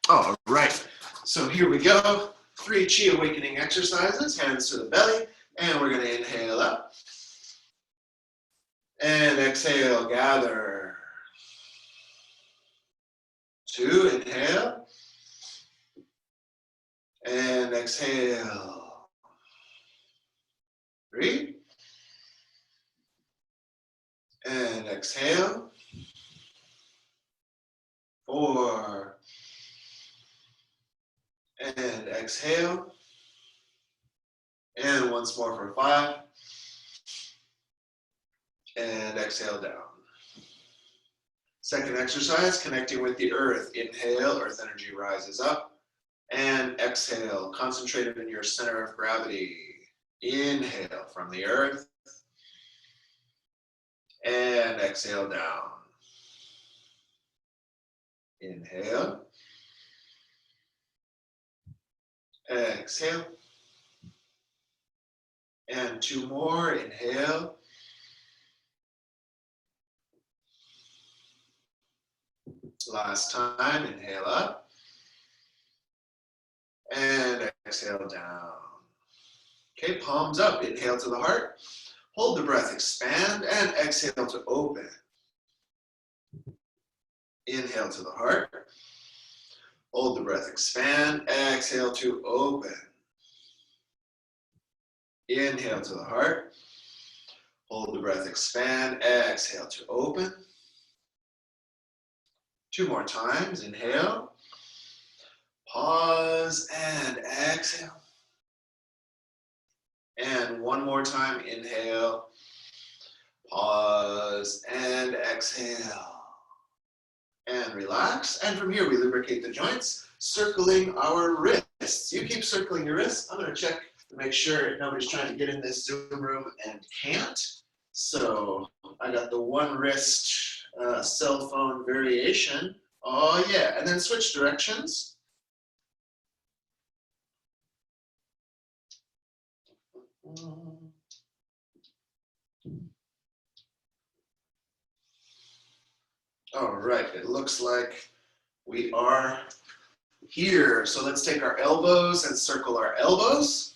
All right, so here we go. 3 chi awakening exercises, hands to the belly, and we're going to inhale up. And exhale, gather. 2, inhale. And exhale. 3. And exhale. 4. And exhale. And once more for 5. And exhale down. Second exercise, connecting with the earth. Inhale, earth energy rises up. And exhale, concentrated in your center of gravity. Inhale from the earth. And exhale down. Inhale. Exhale. And 2 more, inhale. Last time, inhale up. And exhale down. Okay, palms up, inhale to the heart. Hold the breath, expand, and exhale to open. Inhale to the heart. Hold the breath, expand, exhale to open. Inhale to the heart. Hold the breath, expand, exhale to open. 2 more times, inhale. Pause and exhale. And 1 more time, inhale. Pause and exhale. And relax. And from here, we lubricate the joints, circling our wrists. You keep circling your wrists. I'm going to check to make sure nobody's trying to get in this Zoom room and can't. So I got the one wrist cell phone variation. Oh yeah, and then switch directions. All right, it looks like we are here. So let's take our elbows and circle our elbows.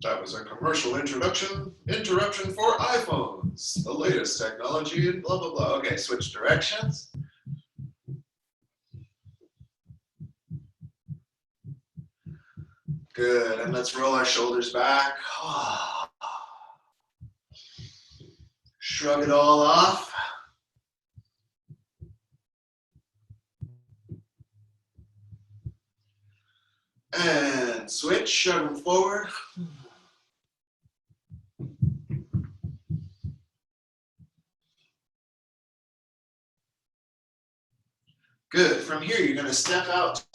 That was a commercial interruption for iPhones, the latest technology and blah, blah, blah. Okay, switch directions. Good, and let's roll our shoulders back. Shrug it all off. And switch, shove them forward. Good, from here you're gonna step out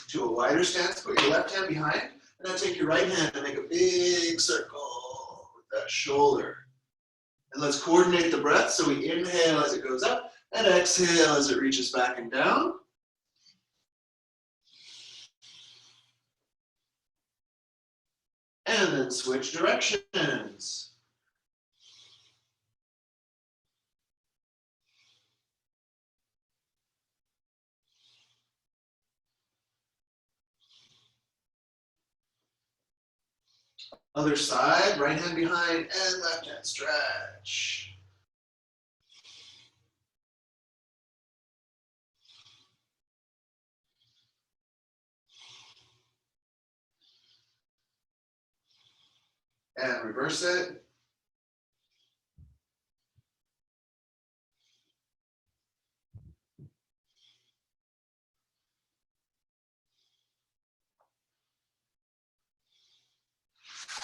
to a wider stance, put your left hand behind, and then take your right hand and make a big circle with that shoulder. And let's coordinate the breath, so we inhale as it goes up, and exhale as it reaches back and down. And then switch directions. Other side, right hand behind and left hand stretch. And reverse it.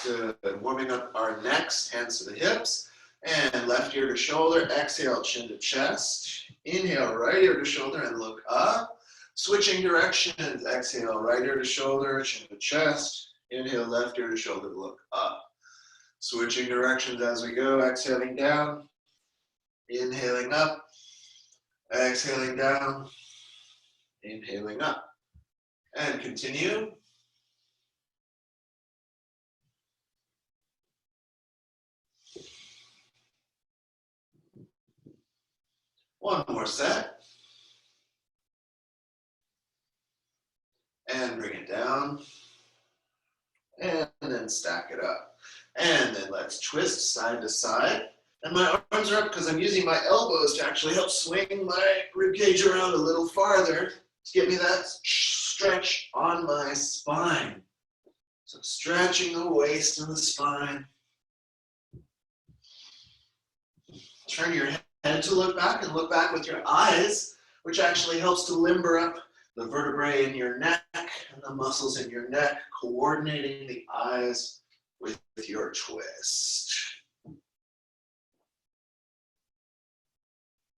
Good, warming up our necks, hands to the hips, and left ear to shoulder, exhale, chin to chest. Inhale, right ear to shoulder and look up. Switching directions, exhale, right ear to shoulder, chin to chest. Inhale, left ear to shoulder, look up. Switching directions as we go, exhaling down, inhaling up, exhaling down, inhaling up. And continue. One more set. And bring it down. And then stack it up. And then let's twist side to side. And my arms are up because I'm using my elbows to actually help swing my ribcage around a little farther to get me that stretch on my spine. So stretching the waist and the spine. Turn your head to look back and look back with your eyes, which actually helps to limber up the vertebrae in your neck and the muscles in your neck, coordinating the eyes with your twist.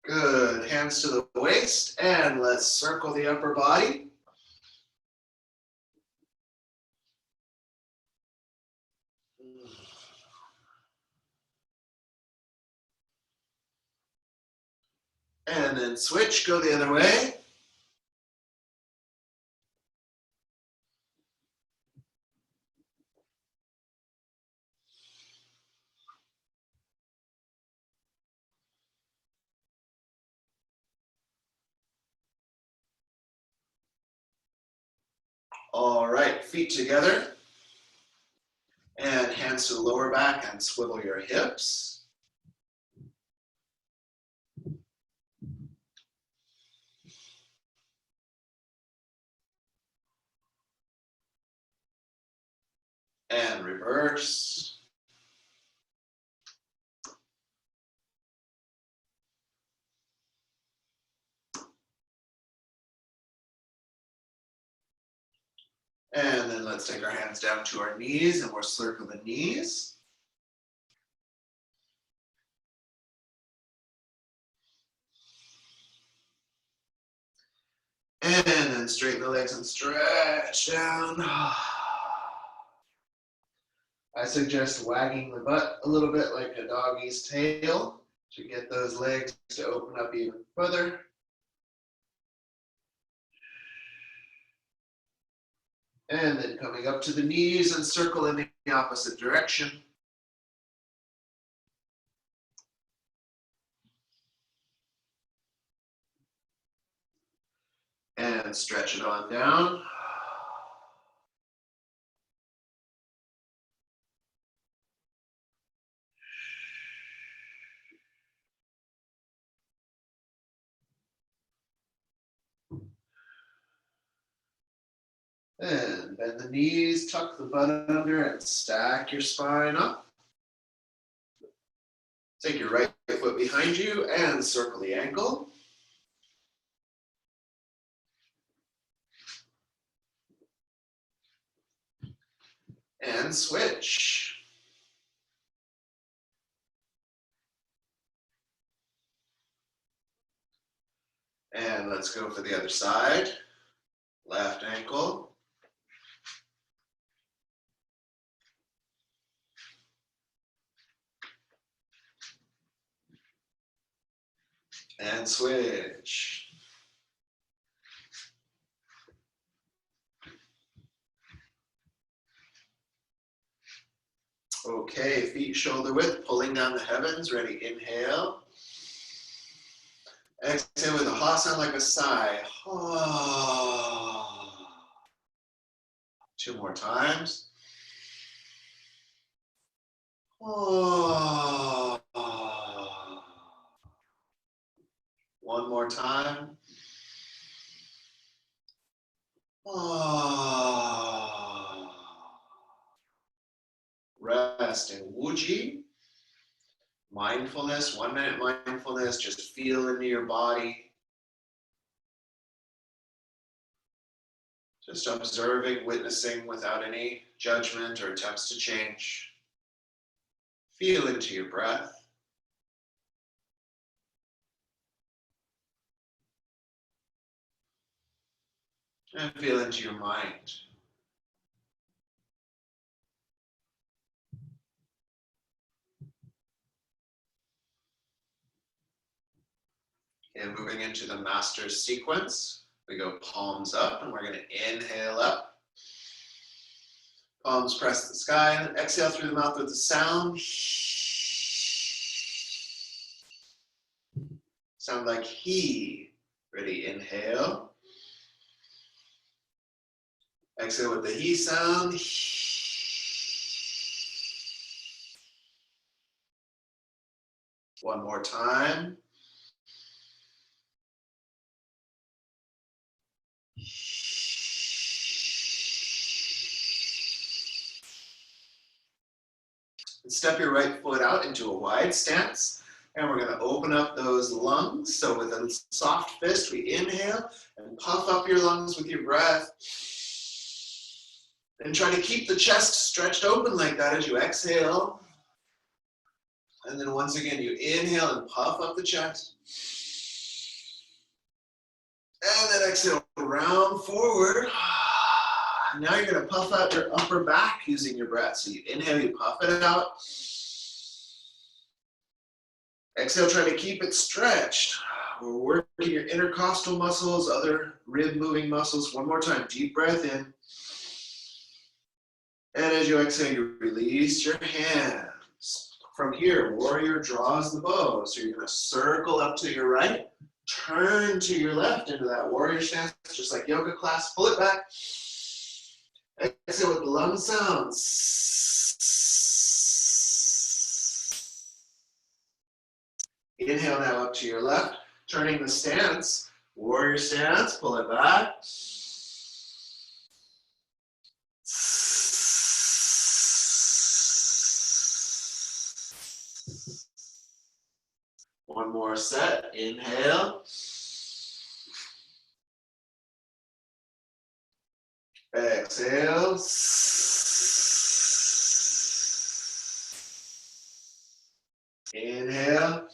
Good, hands to the waist, and let's circle the upper body. And then switch, go the other way. All right, feet together. And hands to the lower back and swivel your hips. And reverse. And then let's take our hands down to our knees and we'll circle the knees. And then straighten the legs and stretch down. I suggest wagging the butt a little bit like a doggy's tail to get those legs to open up even further. And then coming up to the knees and circle in the opposite direction. And stretch it on down. And bend the knees, tuck the butt under, and stack your spine up. Take your right foot behind you and circle the ankle. And switch. And let's go for the other side. Left ankle. And switch. Okay, feet shoulder width, pulling down the heavens. Ready, inhale. Exhale with a Asana like a sigh. Two more times. One more time. Rest in Wuji. Mindfulness, 1 minute mindfulness, just feel into your body. Just observing, witnessing without any judgment or attempts to change. Feel into your breath. And feel into your mind. And moving into the master sequence, we go palms up and we're going to inhale up. Palms press the sky and exhale through the mouth with a sound. Sound like he. Ready, inhale. Exhale with the he sound. One more time. And step your right foot out into a wide stance. And we're going to open up those lungs. So with a soft fist, we inhale and puff up your lungs with your breath. And try to keep the chest stretched open like that as you exhale. And then once again, you inhale and puff up the chest. And then exhale, round forward. Now you're going to puff out your upper back using your breath. So you inhale, you puff it out. Exhale, try to keep it stretched. We're working your intercostal muscles, other rib moving muscles. One more time, deep breath in. And as you exhale, you release your hands. From here, warrior draws the bow. So you're going to circle up to your right, turn to your left into that warrior stance, just like yoga class. Pull it back. Exhale with the lung sounds. Inhale now up to your left, turning the stance. Warrior stance, pull it back. One more set. Inhale. Exhale. Inhale.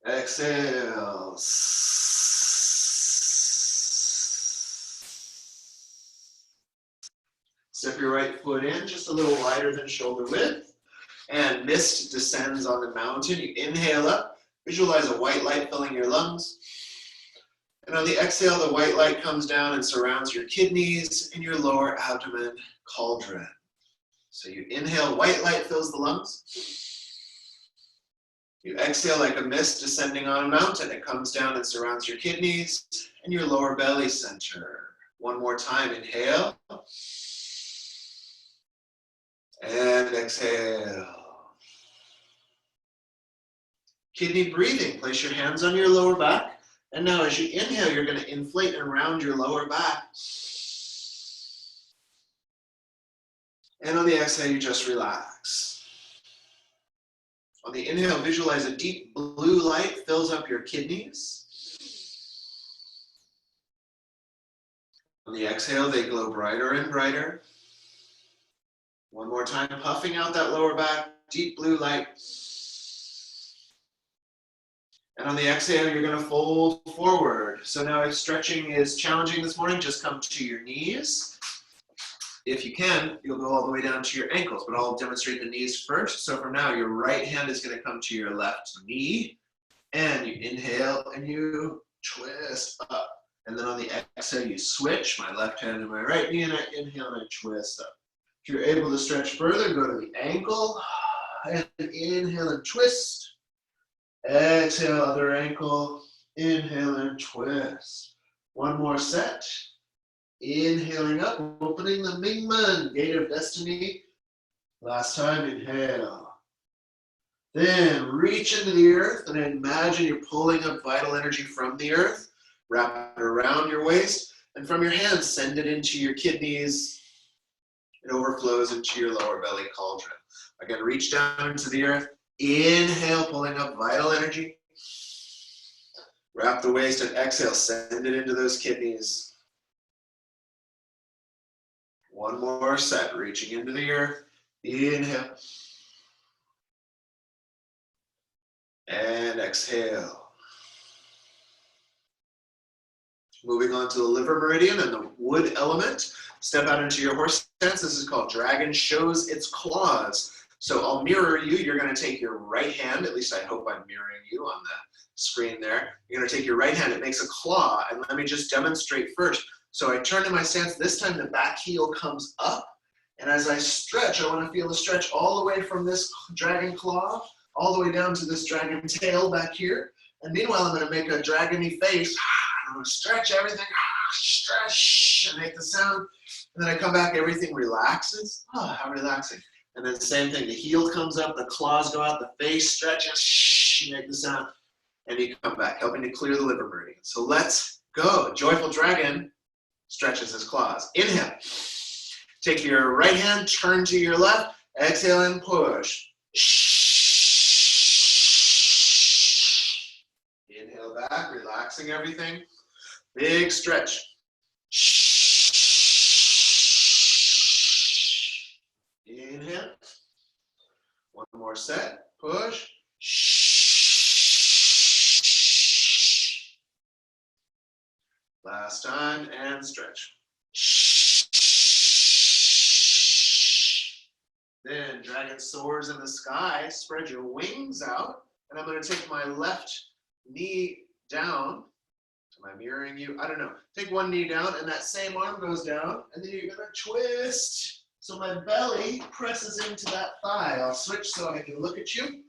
Exhale. Step your right foot in just a little wider than shoulder width. And mist descends on the mountain. You inhale up. Visualize a white light filling your lungs. And on the exhale, the white light comes down and surrounds your kidneys and your lower abdomen cauldron. So you inhale, white light fills the lungs. You exhale like a mist descending on a mountain. It comes down and surrounds your kidneys and your lower belly center. One more time, inhale. And exhale. Kidney breathing. Place your hands on your lower back. And now as you inhale, you're going to inflate and round your lower back. And on the exhale, you just relax. On the inhale, visualize a deep blue light fills up your kidneys. On the exhale, they glow brighter and brighter. One more time, puffing out that lower back, deep blue light. And on the exhale, you're going to fold forward. So now if stretching is challenging this morning, just come to your knees. If you can, you'll go all the way down to your ankles, but I'll demonstrate the knees first. So for now, your right hand is going to come to your left knee. And you inhale and you twist up. And then on the exhale, you switch my left hand to my right knee, and I inhale and I twist up. If you're able to stretch further, go to the ankle and inhale and twist. Exhale, other ankle, inhale and twist. One more set. Inhaling up, opening the Mingmen, gate of destiny. Last time, inhale. Then reach into the earth and imagine you're pulling up vital energy from the earth. Wrap it around your waist, and from your hands, send it into your kidneys. It overflows into your lower belly cauldron. Again, reach down into the earth. Inhale, pulling up vital energy. Wrap the waist and exhale, send it into those kidneys. One more set, reaching into the earth. Inhale. And exhale. Moving on to the liver meridian and the wood element. Step out into your horse stance. This is called Dragon Shows Its Claws. So I'll mirror you. You're going to take your right hand, at least I hope I'm mirroring you on the screen there. You're going to take your right hand. It makes a claw. And let me just demonstrate first. So I turn to my stance. This time the back heel comes up. And as I stretch, I want to feel the stretch all the way from this dragon claw, all the way down to this dragon tail back here. And meanwhile, I'm going to make a dragony face. I'm going to stretch everything. Stretch and make the sound. And then I come back, everything relaxes. Oh, how relaxing. And then same thing, the heel comes up, the claws go out, the face stretches, you make the sound, and you come back, helping to clear the liver meridian. So let's go. Joyful dragon stretches his claws. Inhale. Take your right hand, turn to your left, exhale and push. Inhale back, relaxing everything. Big stretch. Inhale. One more set. Push. Last time and stretch. Then dragon soars in the sky. Spread your wings out. And I'm going to take my left knee down. Am I mirroring you? I don't know. Take one knee down and that same arm goes down. And then you're going to twist. So my belly presses into that thigh. I'll switch so I can look at you.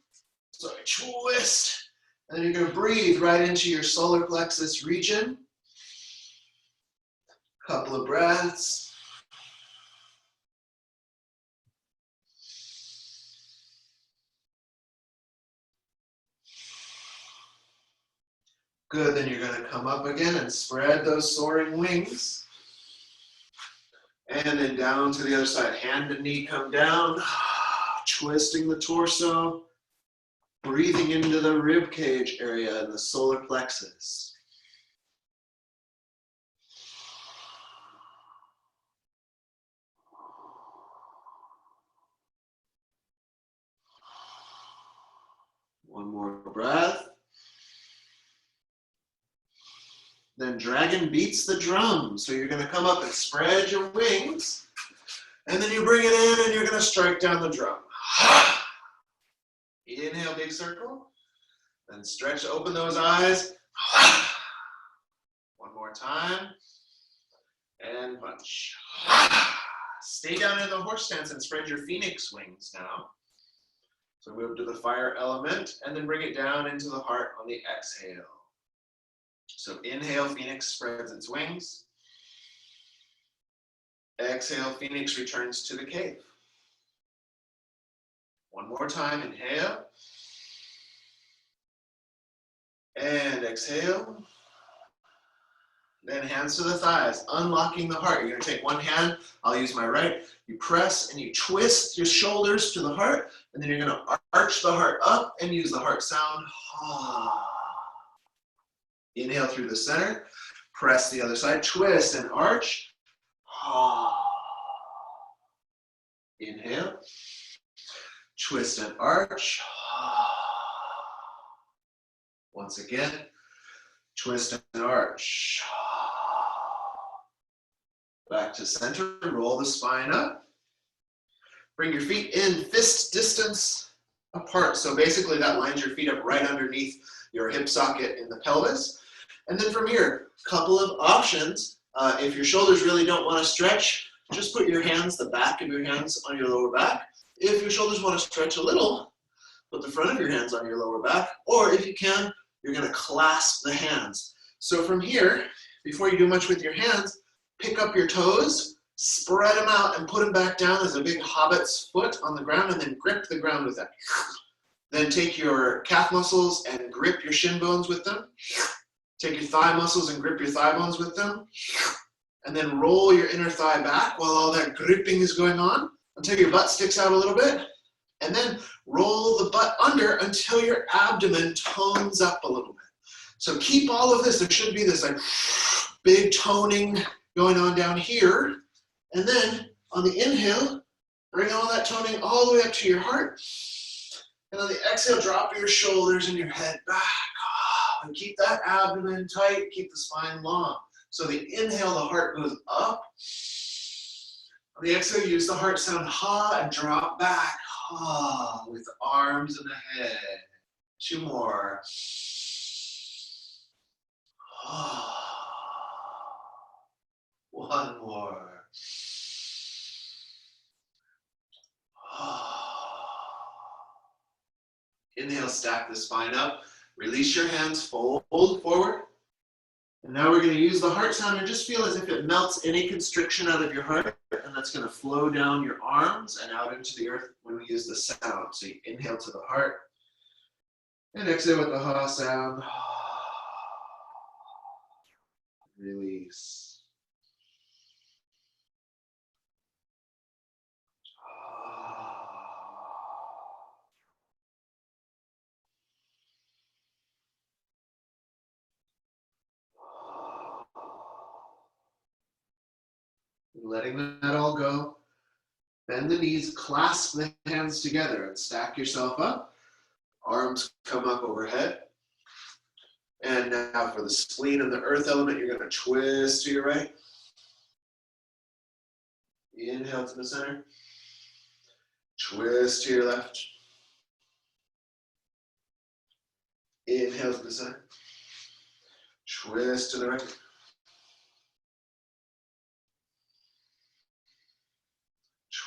So I twist. And then you're going to breathe right into your solar plexus region. Couple of breaths. Good, then you're going to come up again and spread those soaring wings. And then down to the other side. Hand and knee come down, twisting the torso, breathing into the rib cage area and the solar plexus. One more breath. Then dragon beats the drum. So you're going to come up and spread your wings. And then you bring it in and you're going to strike down the drum. Inhale, big circle. Then stretch, open those eyes. One more time. And punch. Stay down in the horse stance and spread your phoenix wings now. So move to the fire element and then bring it down into the heart on the exhale. So inhale, phoenix spreads its wings. Exhale, phoenix returns to the cave. One more time, inhale. And exhale. Then hands to the thighs, unlocking the heart. You're going to take one hand, I'll use my right. You press and you twist your shoulders to the heart, and then you're going to arch the heart up and use the heart sound. Inhale through the center, press the other side, twist and arch. Inhale, twist and arch. Once again, twist and arch. Back to center, roll the spine up. Bring your feet in fist distance apart. So basically that lines your feet up right underneath your hip socket in the pelvis. And then from here, couple of options. If your shoulders really don't want to stretch, just put your hands, the back of your hands on your lower back. If your shoulders want to stretch a little, put the front of your hands on your lower back. Or if you can, you're going to clasp the hands. So from here, before you do much with your hands, pick up your toes, spread them out and put them back down as a big hobbit's foot on the ground, and then grip the ground with that. Then take your calf muscles and grip your shin bones with them. Take your thigh muscles and grip your thigh bones with them. And then roll your inner thigh back while all that gripping is going on until your butt sticks out a little bit. And then roll the butt under until your abdomen tones up a little bit. So keep all of this. There should be this like big toning going on down here. And then on the inhale, bring all that toning all the way up to your heart. And on the exhale, drop your shoulders and your head back. And keep that abdomen tight, keep the spine long. So the inhale, the heart goes up. On the exhale, use the heart sound ha and drop back. Ha with the arms and the head. Two more. Ha. One more. Ha. Inhale, stack the spine up. Release your hands, fold forward. And now we're going to use the heart sound and just feel as if it melts any constriction out of your heart. And that's going to flow down your arms and out into the earth when we use the sound. So you inhale to the heart and exhale with the ha sound. Release. Letting that all go. Bend the knees, clasp the hands together and stack yourself up. Arms come up overhead. And now for the spleen and the earth element, you're going to twist to your right. Inhale to the center. Twist to your left. Inhale to the center. Twist to the right.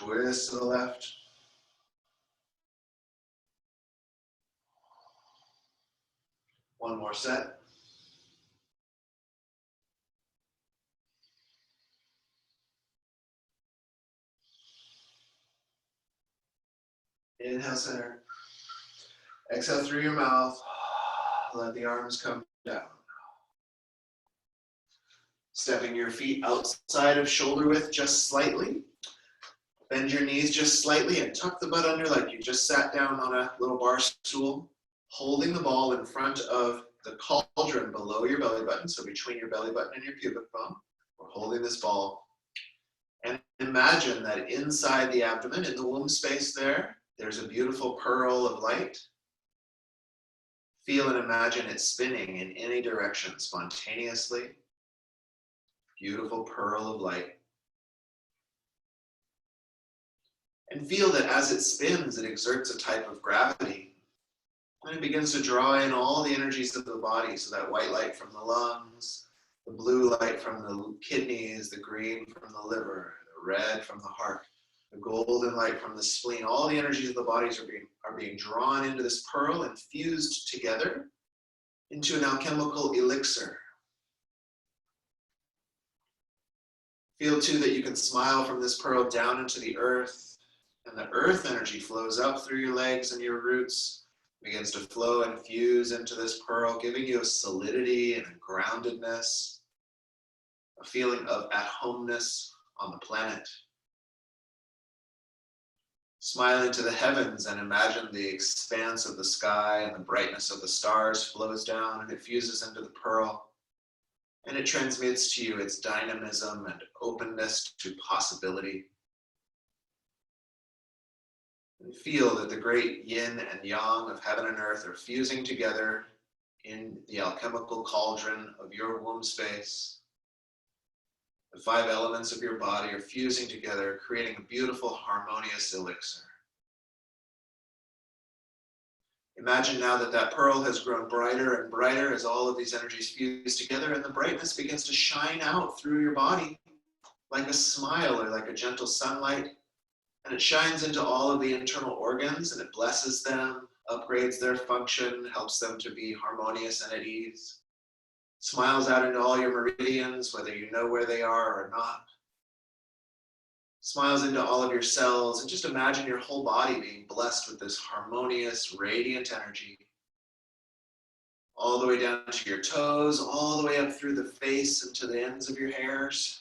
Twist to the left. One more set. Inhale, center. Exhale through your mouth. Let the arms come down. Stepping your feet outside of shoulder width just slightly. Bend your knees just slightly and tuck the butt under like you just sat down on a little bar stool. Holding the ball in front of the cauldron below your belly button, so between your belly button and your pubic bone. We're holding this ball. And imagine that inside the abdomen, in the womb space there, there's a beautiful pearl of light. Feel and imagine it spinning in any direction spontaneously. Beautiful pearl of light. And feel that as it spins, it exerts a type of gravity. And it begins to draw in all the energies of the body, so that white light from the lungs, the blue light from the kidneys, the green from the liver, the red from the heart, the golden light from the spleen. All the energies of the bodies are being drawn into this pearl and fused together into an alchemical elixir. Feel too that you can smile from this pearl down into the earth, and the earth energy flows up through your legs and your roots, begins to flow and fuse into this pearl, giving you a solidity and a groundedness, a feeling of at-homeness on the planet. Smile into the heavens and imagine the expanse of the sky and the brightness of the stars flows down and it fuses into the pearl. And it transmits to you its dynamism and openness to possibility. And feel that the great yin and yang of heaven and earth are fusing together in the alchemical cauldron of your womb space. The 5 elements of your body are fusing together, creating a beautiful, harmonious elixir. Imagine now that that pearl has grown brighter and brighter as all of these energies fuse together, and the brightness begins to shine out through your body like a smile or like a gentle sunlight. And it shines into all of the internal organs and it blesses them, upgrades their function, helps them to be harmonious and at ease. Smiles out into all your meridians, whether you know where they are or not. Smiles into all of your cells, and just imagine your whole body being blessed with this harmonious, radiant energy. All the way down to your toes, all the way up through the face and to the ends of your hairs.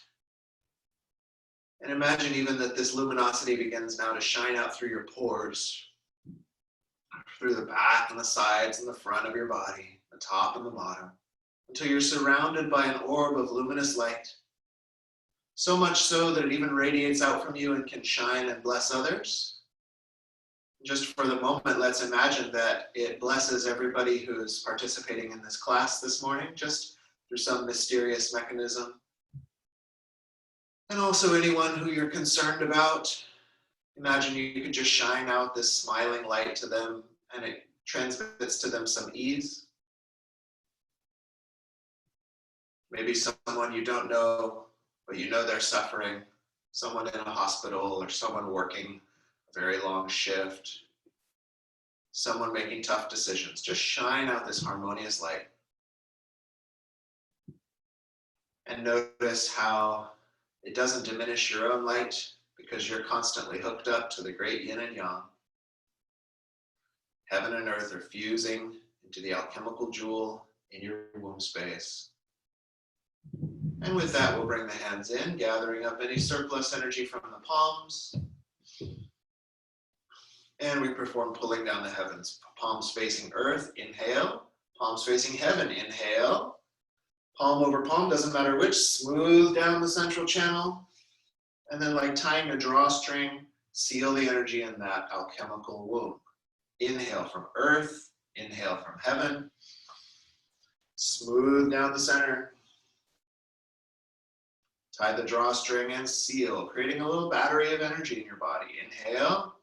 And imagine even that this luminosity begins now to shine out through your pores, through the back and the sides and the front of your body, the top and the bottom, until you're surrounded by an orb of luminous light. So much so that it even radiates out from you and can shine and bless others. Just for the moment, let's imagine that it blesses everybody who is participating in this class this morning, just through some mysterious mechanism. And also anyone who you're concerned about, imagine you could just shine out this smiling light to them and it transmits to them some ease. Maybe someone you don't know, but you know they're suffering, someone in a hospital or someone working a very long shift. someone making tough decisions. Just shine out this harmonious light. And notice how it doesn't diminish your own light because you're constantly hooked up to the great yin and yang. Heaven and earth are fusing into the alchemical jewel in your womb space. And with that, we'll bring the hands in, gathering up any surplus energy from the palms. And we perform pulling down the heavens. Palms facing earth, inhale. Palms facing heaven, inhale. Palm over palm, doesn't matter which, smooth down the central channel. And then like tying a drawstring, seal the energy in that alchemical womb. Inhale from earth, inhale from heaven. Smooth down the center. Tie the drawstring and seal, creating a little battery of energy in your body. Inhale.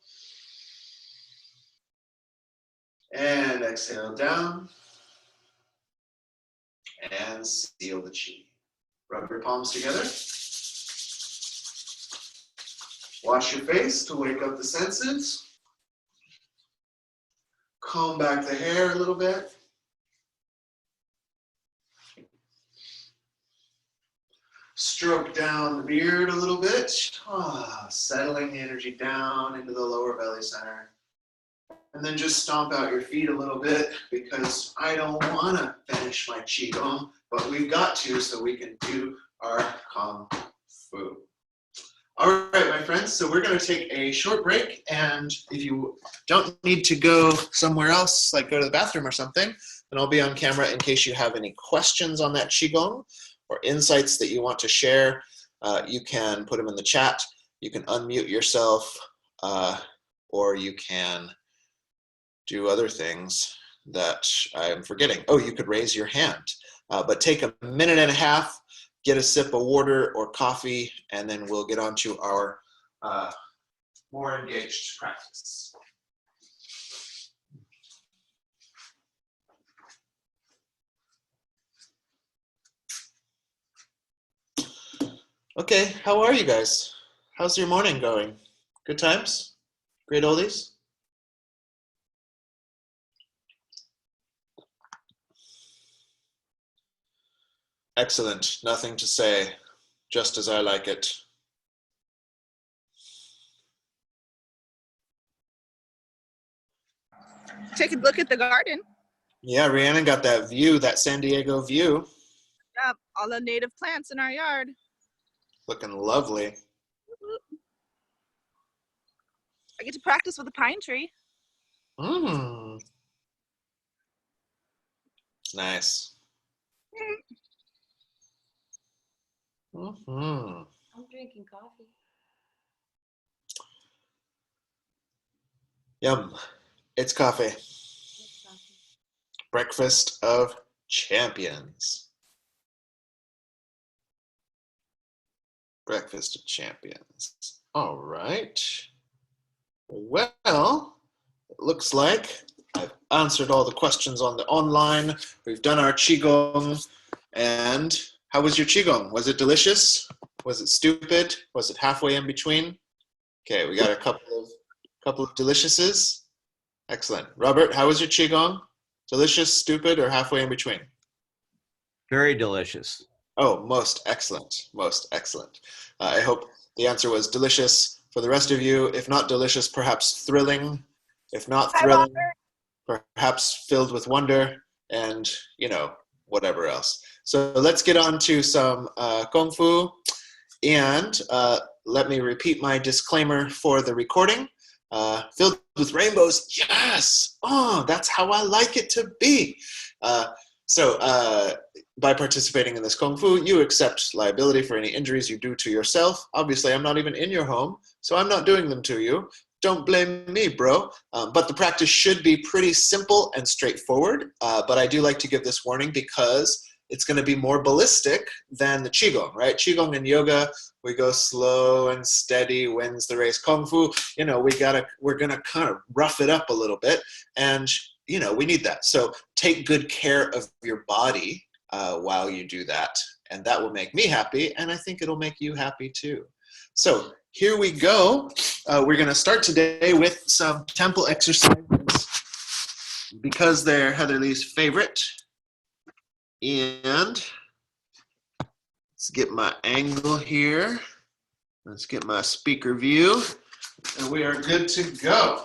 And exhale down. And seal the chi. Rub your palms together. Wash your face to wake up the senses. Comb back the hair a little bit. Stroke down the beard a little bit. Settling the energy down into the lower belly center. And then just stomp out your feet a little bit because I don't want to finish my qigong, but we've got to so we can do our kung fu. All right, my friends, so we're going to take a short break, and if you don't need to go somewhere else, like go to the bathroom or something, then I'll be on camera in case you have any questions on that qigong or insights that you want to share. You can put them in the chat. You can unmute yourself, or you can do other things that I'm forgetting. Oh, you could raise your hand, but take a minute and a half, get a sip of water or coffee, and then we'll get on to our more engaged practice. Okay, how are you guys? How's your morning going? Good times? Great oldies? Excellent, nothing to say, just as I like it. Take a look at the garden. Yeah, Rhiannon got that view, that San Diego view. Yep, all the native plants in our yard. Looking lovely. I get to practice with a pine tree. Nice. I'm drinking coffee. Yum. It's coffee. It's coffee. Breakfast of champions. Breakfast of champions. All right. Well, it looks like I've answered all the questions on the online. We've done our qigong. And how was your qigong? Was it delicious? Was it stupid? Was it halfway in between? Okay, we got a couple of deliciouses. Excellent. Robert, how was your qigong? Delicious, stupid, or halfway in between? Very delicious. Oh, most excellent. Most excellent. I hope the answer was delicious for the rest of you. If not delicious, perhaps thrilling. If not thrilling, perhaps filled with wonder and, you know, whatever else. So let's get on to some Kung Fu. And let me repeat my disclaimer for the recording. Filled with rainbows, yes! Oh, that's how I like it to be. So by participating in this Kung Fu, you accept liability for any injuries you do to yourself. Obviously, I'm not even in your home, so I'm not doing them to you. Don't blame me, bro. But the practice should be pretty simple and straightforward. But I do like to give this warning because it's going to be more ballistic than the Qigong, right? Qigong and yoga, we go slow and steady, wins the race. Kung Fu, you know, we're going to kind of rough it up a little bit. And, you know, we need that. So take good care of your body while you do that. And that will make me happy. And I think it'll make you happy too. So here we go. We're going to start today with some temple exercises. because they're Heatherly's favorite. And let's get my angle here. Let's get my speaker view. And we are good to go.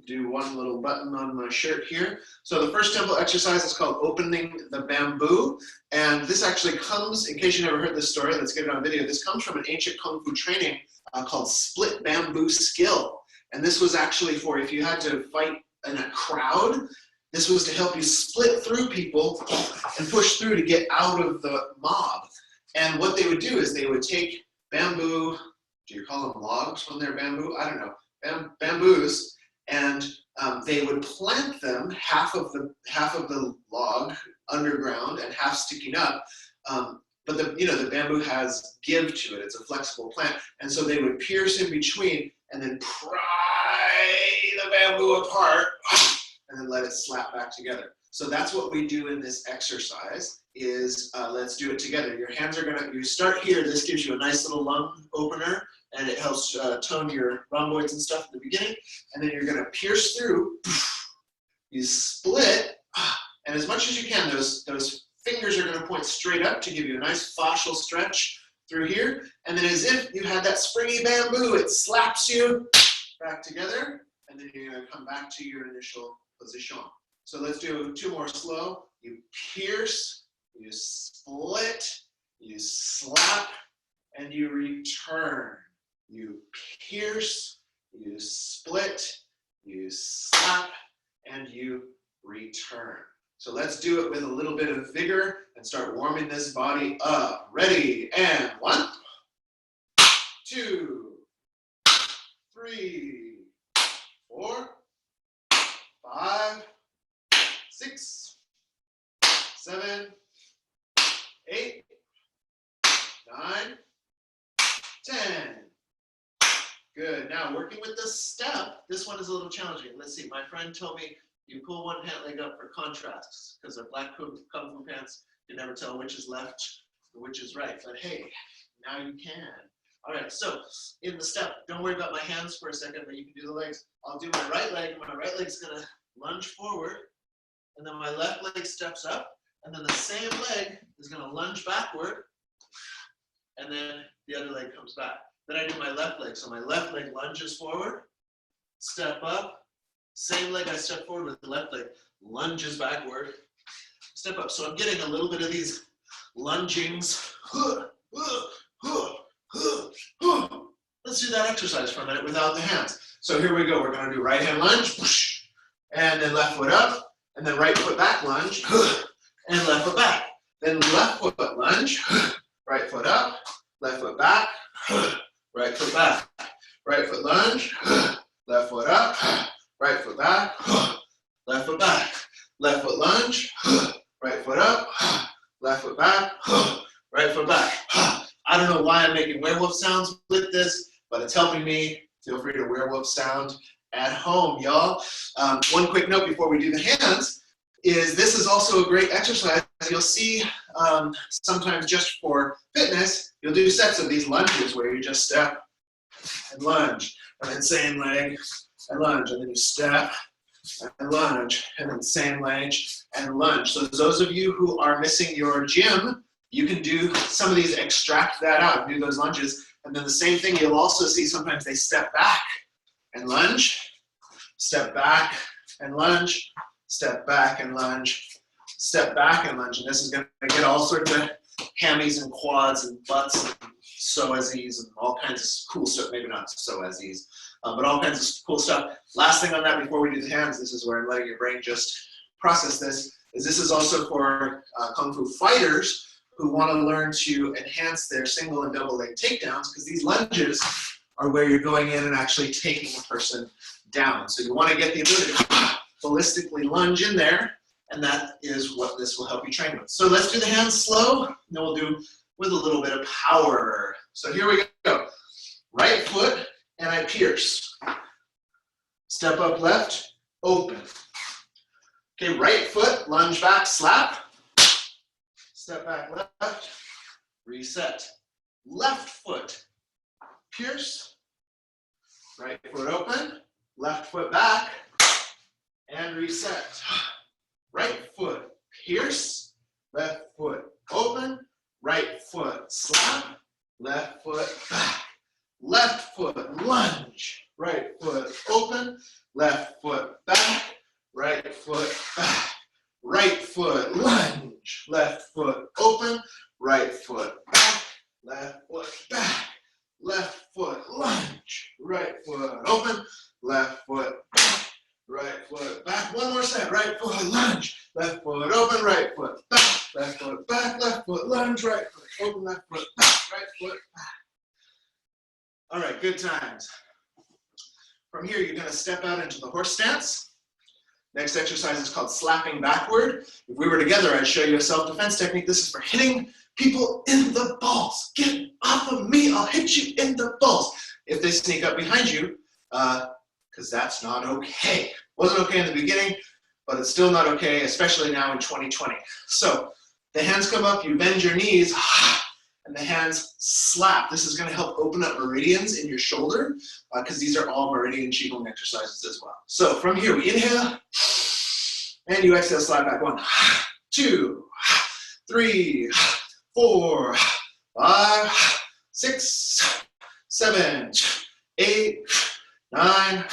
Do one little button on my shirt here. So the first temple exercise is called opening the bamboo. And this actually comes, in case you never heard this story, let's get it on video. This comes from an ancient Kung Fu training called split bamboo skill. And this was actually for if you had to fight in a crowd, this was to help you split through people and push through to get out of the mob. And what they would do is they would take bamboo, do you call them logs when they're bamboo? I don't know, bamboos, and they would plant them half of the log underground and half sticking up. But the bamboo has give to it. It's a flexible plant, and so they would pierce in between and then pry the bamboo apart and then let it slap back together. So that's what we do in this exercise. Is let's do it together. Your hands are gonna. You start here. This gives you a nice little lung opener, and it helps tone your rhomboids and stuff at the beginning. And then you're gonna pierce through. You split, and as much as you can, those fingers are gonna point straight up to give you a nice fascial stretch through here. And then as if you had that springy bamboo, it slaps you back together, and then you're gonna come back to your initial position. So let's do 2 more slow. You pierce. You split, you slap, and you return. You pierce, you split, you slap, and you return. So let's do it with a little bit of vigor and start warming this body up. Ready, and 1, 2, 3, 4, 5, 6, 7, 8, 9, 10. Good. Now working with the step, this one is a little challenging. Let's see, my friend told me you pull one pant leg up for contrasts because they're black Kung Fu pants. You never tell which is left or which is right. But hey, now you can. All right, so in the step, don't worry about my hands for a second, but you can do the legs. I'll do my right leg, and my right leg's gonna lunge forward, and then my left leg steps up. And then the same leg is going to lunge backward, and then the other leg comes back. Then I do my left leg. So my left leg lunges forward, step up, same leg I step forward with, the left leg lunges backward, step up. So I'm getting a little bit of these lungings. Let's do that exercise for a minute without the hands. So here we go. We're going to do right hand lunge, and then left foot up, and then right foot back lunge. And left foot back. Then left foot lunge, right foot up, left foot back, right foot back. Right foot lunge, left foot up, right foot back, left foot back. Left foot lunge, right foot up, left foot back, right foot back. I don't know why I'm making werewolf sounds with this, but it's helping me. Feel free to werewolf sound at home, y'all. One quick note before we do the hands. Is this is also a great exercise. You'll see sometimes just for fitness, you'll do sets of these lunges where you just step and lunge, and then same leg and lunge, and then you step and lunge, and then same leg and lunge. So those of you who are missing your gym, you can do some of these, extract that out, do those lunges, and then the same thing you'll also see sometimes they step back and lunge, step back and lunge, step back and lunge, step back and lunge. And this is going to get all sorts of hammies and quads and butts and psoas and all kinds of cool stuff. Maybe not psoas, but all kinds of cool stuff. Last thing on that before we do the hands, this is where I'm letting your brain just process this, is this is also for Kung Fu fighters who want to learn to enhance their single and double leg takedowns, because these lunges are where you're going in and actually taking a person down. So you want to get the ability to ballistically lunge in there, and that is what this will help you train with. So let's do the hands slow, and then we'll do with a little bit of power. So here we go. Right foot, and I pierce. Step up left, open. Okay, right foot, lunge back, slap. Step back left, reset. Left foot, pierce. Right foot open, left foot back, And reset. Right foot, pierce, left foot, open, right foot, slap, left foot, back, left foot, lunge, right foot, open, left foot, back, right foot, back, right foot, lunge, left foot, open, right foot, back, left foot, back, left foot, lunge, right foot, open, left foot, back, right foot, back, one more set, right foot, lunge, left foot, open, right foot, back, left foot, back, left foot, lunge, right foot, open, left foot, back, right foot, back. All right, good times. From here, you're gonna step out into the horse stance. Next exercise is called slapping backward. If we were together, I'd show you a self-defense technique. This is for hitting people in the balls. Get off of me, I'll hit you in the balls. If they sneak up behind you, because that's not okay. Wasn't okay in the beginning, but it's still not okay, especially now in 2020. So the hands come up, you bend your knees, and the hands slap. This is gonna help open up meridians in your shoulder, because these are all meridian qigong exercises as well. So from here, we inhale, and you exhale, slap back. 1, 2, 3, 4, 5, 6, 7, 8, 9,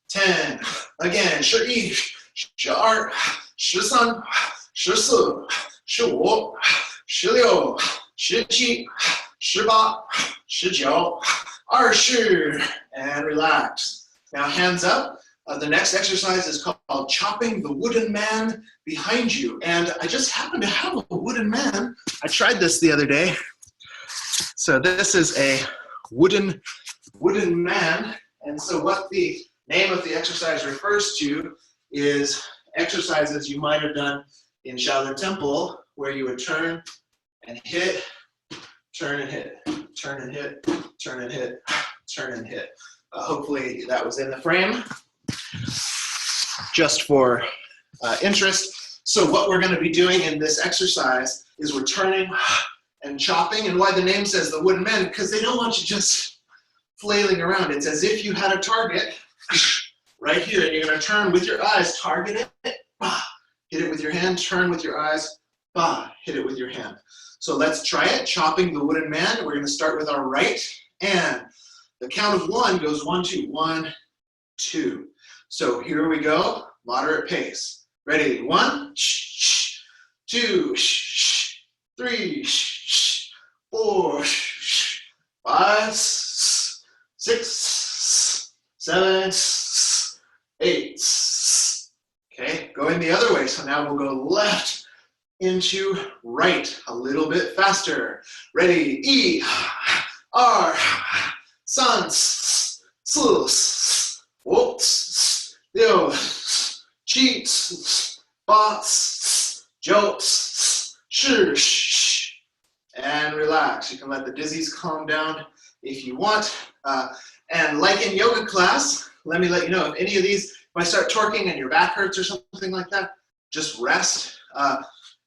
10. Again, 11, 12, 13, 14, 15, 16, 17, 18, 19, 20, and relax. Now hands up. The next exercise is called chopping the wooden man behind you. And I just happen to have a wooden man. I tried this the other day. So this is a wooden man. And so what the name of the exercise refers to is exercises you might have done in Shaolin Temple, where you would turn and hit, turn and hit, turn and hit, turn and hit, turn and hit. Hopefully that was in the frame. Just for interest. So what we're going to be doing in this exercise is we're turning and chopping. And why the name says the wooden man, because they don't want you just flailing around. It's as if you had a target right here, and you're going to turn with your eyes, target it, hit it with your hand, turn with your eyes, hit it with your hand. So let's try it, chopping the wooden man. We're going to start with our right, and the count of 1 goes 1, 2, 1, 2. So here we go, moderate pace. Ready, 1, 2, 3, 4, 5, 6, 7, 8. Okay, going the other way. So now we'll go left into right, a little bit faster. Ready, E, R, San, Si, Wo, 6, 7, 8, 9, 10. And relax. You can let the dizzies calm down if you want. And like in yoga class, let me let you know, if any of these, if I start torquing and your back hurts or something like that, just rest.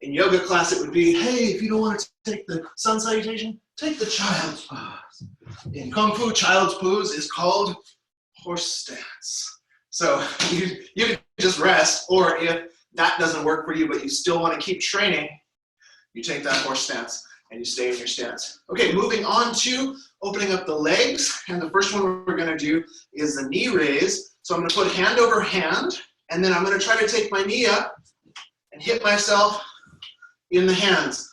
In yoga class, it would be, hey, if you don't want to take the sun salutation, take the child's pose. In Kung Fu, child's pose is called horse stance. So you can just rest, or if that doesn't work for you, but you still want to keep training, you take that horse stance and you stay in your stance. Okay, moving on to opening up the legs. And the first one we're going to do is the knee raise. So I'm going to put hand over hand, and then I'm going to try to take my knee up and hit myself in the hands.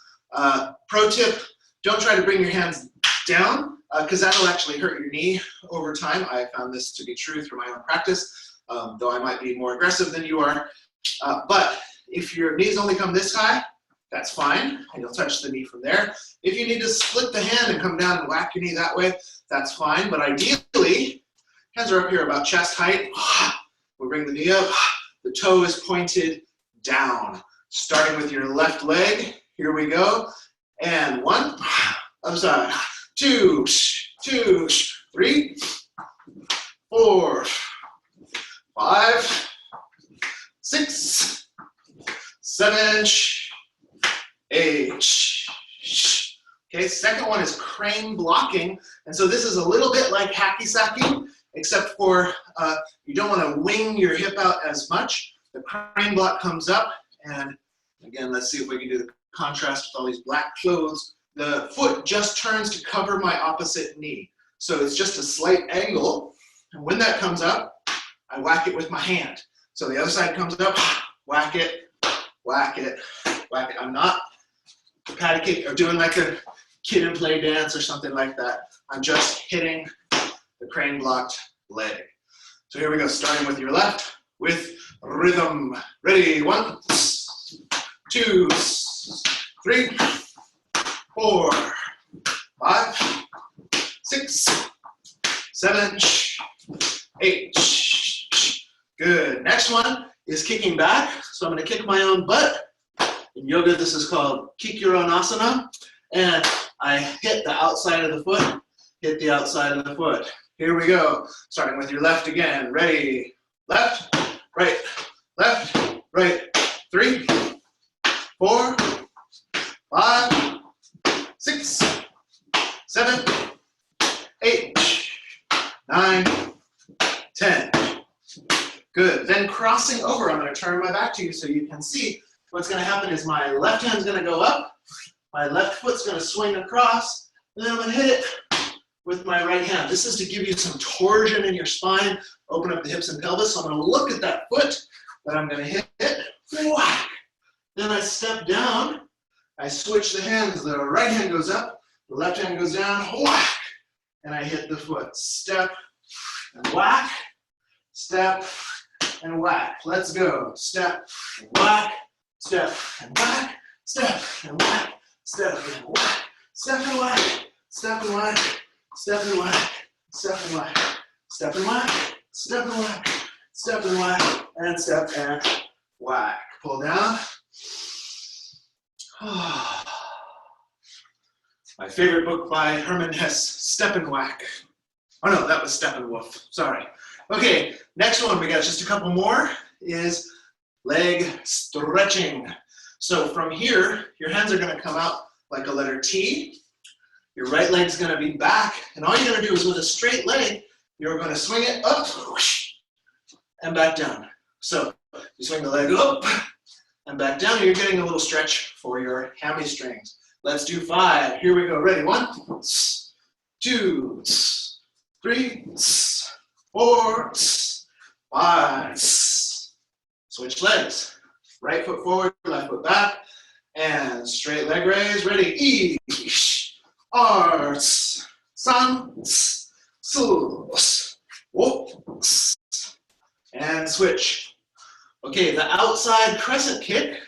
Pro tip, don't try to bring your hands down, because that'll actually hurt your knee over time. I found this to be true through my own practice, though I might be more aggressive than you are. But if your knees only come this high, that's fine, and you'll touch the knee from there. If you need to split the hand and come down and whack your knee that way, that's fine. But ideally, hands are up here about chest height. We'll bring the knee up. The toe is pointed down. Starting with your left leg. Here we go. And 1, other side. 2, 3, 4, 5, 6, 7, 8. Okay, second one is crane blocking. And so this is a little bit like hacky sacking, except for you don't want to wing your hip out as much. The crane block comes up, and again, let's see if we can do the contrast with all these black clothes. The foot just turns to cover my opposite knee. So it's just a slight angle, and when that comes up, I whack it with my hand. So the other side comes up, whack it, whack it, whack it. I'm not patty cake or doing like a kid and play dance or something like that. I'm just hitting the crane blocked leg. So here we go, starting with your left with rhythm. Ready, 1, 2, 3, 4, 5, 6, 7, 8. Good. Next one is kicking back. So I'm going to kick my own butt. In yoga, this is called kick your own asana. And I hit the outside of the foot, hit the outside of the foot. Here we go. Starting with your left again. Ready? Left, right, 3, 4, 5, 6, 7, 8, 9, 10. Good. Then crossing over, I'm going to turn my back to you so you can see. What's going to happen is my left hand's going to go up, my left foot's going to swing across, and then I'm going to hit it with my right hand. This is to give you some torsion in your spine, open up the hips and pelvis. So I'm going to look at that foot that I'm going to hit it. Whack. Then I step down, I switch the hands. The right hand goes up, the left hand goes down, whack, and I hit the foot. Step and whack, step and whack. Let's go. Step and whack, step and whack, step and whack, step and whack, step and whack, step and whack, step and whack, step and whack, step and whack, step and whack, step and whack, and step and whack. Pull down. My favorite book by Herman Hesse, Step and Whack. Oh no, that was Steppenwolf, sorry. Okay, next one, we got just a couple more, is leg stretching. So from here, your hands are gonna come out like a letter T. Your right leg's gonna be back, and all you're gonna do is with a straight leg, you're gonna swing it up, whoosh, and back down. So you swing the leg up, and back down, and you're getting a little stretch for your hamstrings. Let's do 5. Here we go. Ready? 1, 2, 3, 4, 5. Switch legs. Right foot forward, left foot back, and straight leg raise. Ready? E, R, san, su, wo, and switch. Okay, the outside crescent kick.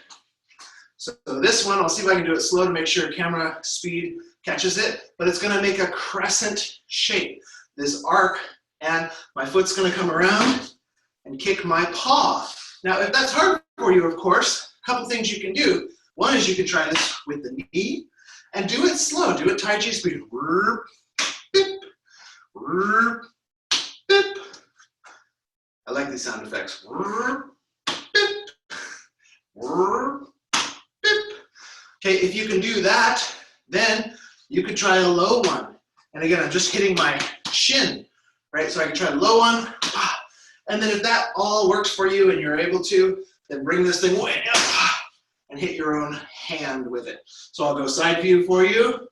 So this one, I'll see if I can do it slow to make sure camera speed catches it, but it's gonna make a crescent shape, this arc, and my foot's gonna come around and kick my paw. Now, if that's hard for you, of course, a couple things you can do. One is you can try this with the knee, and do it slow, do it Tai Chi speed. I like these sound effects. Okay, if you can do that, then you could try a low one. And again, I'm just hitting my shin, right? So I can try a low one. And then if that all works for you and you're able to, then bring this thing way up and hit your own hand with it. So I'll go side view for you.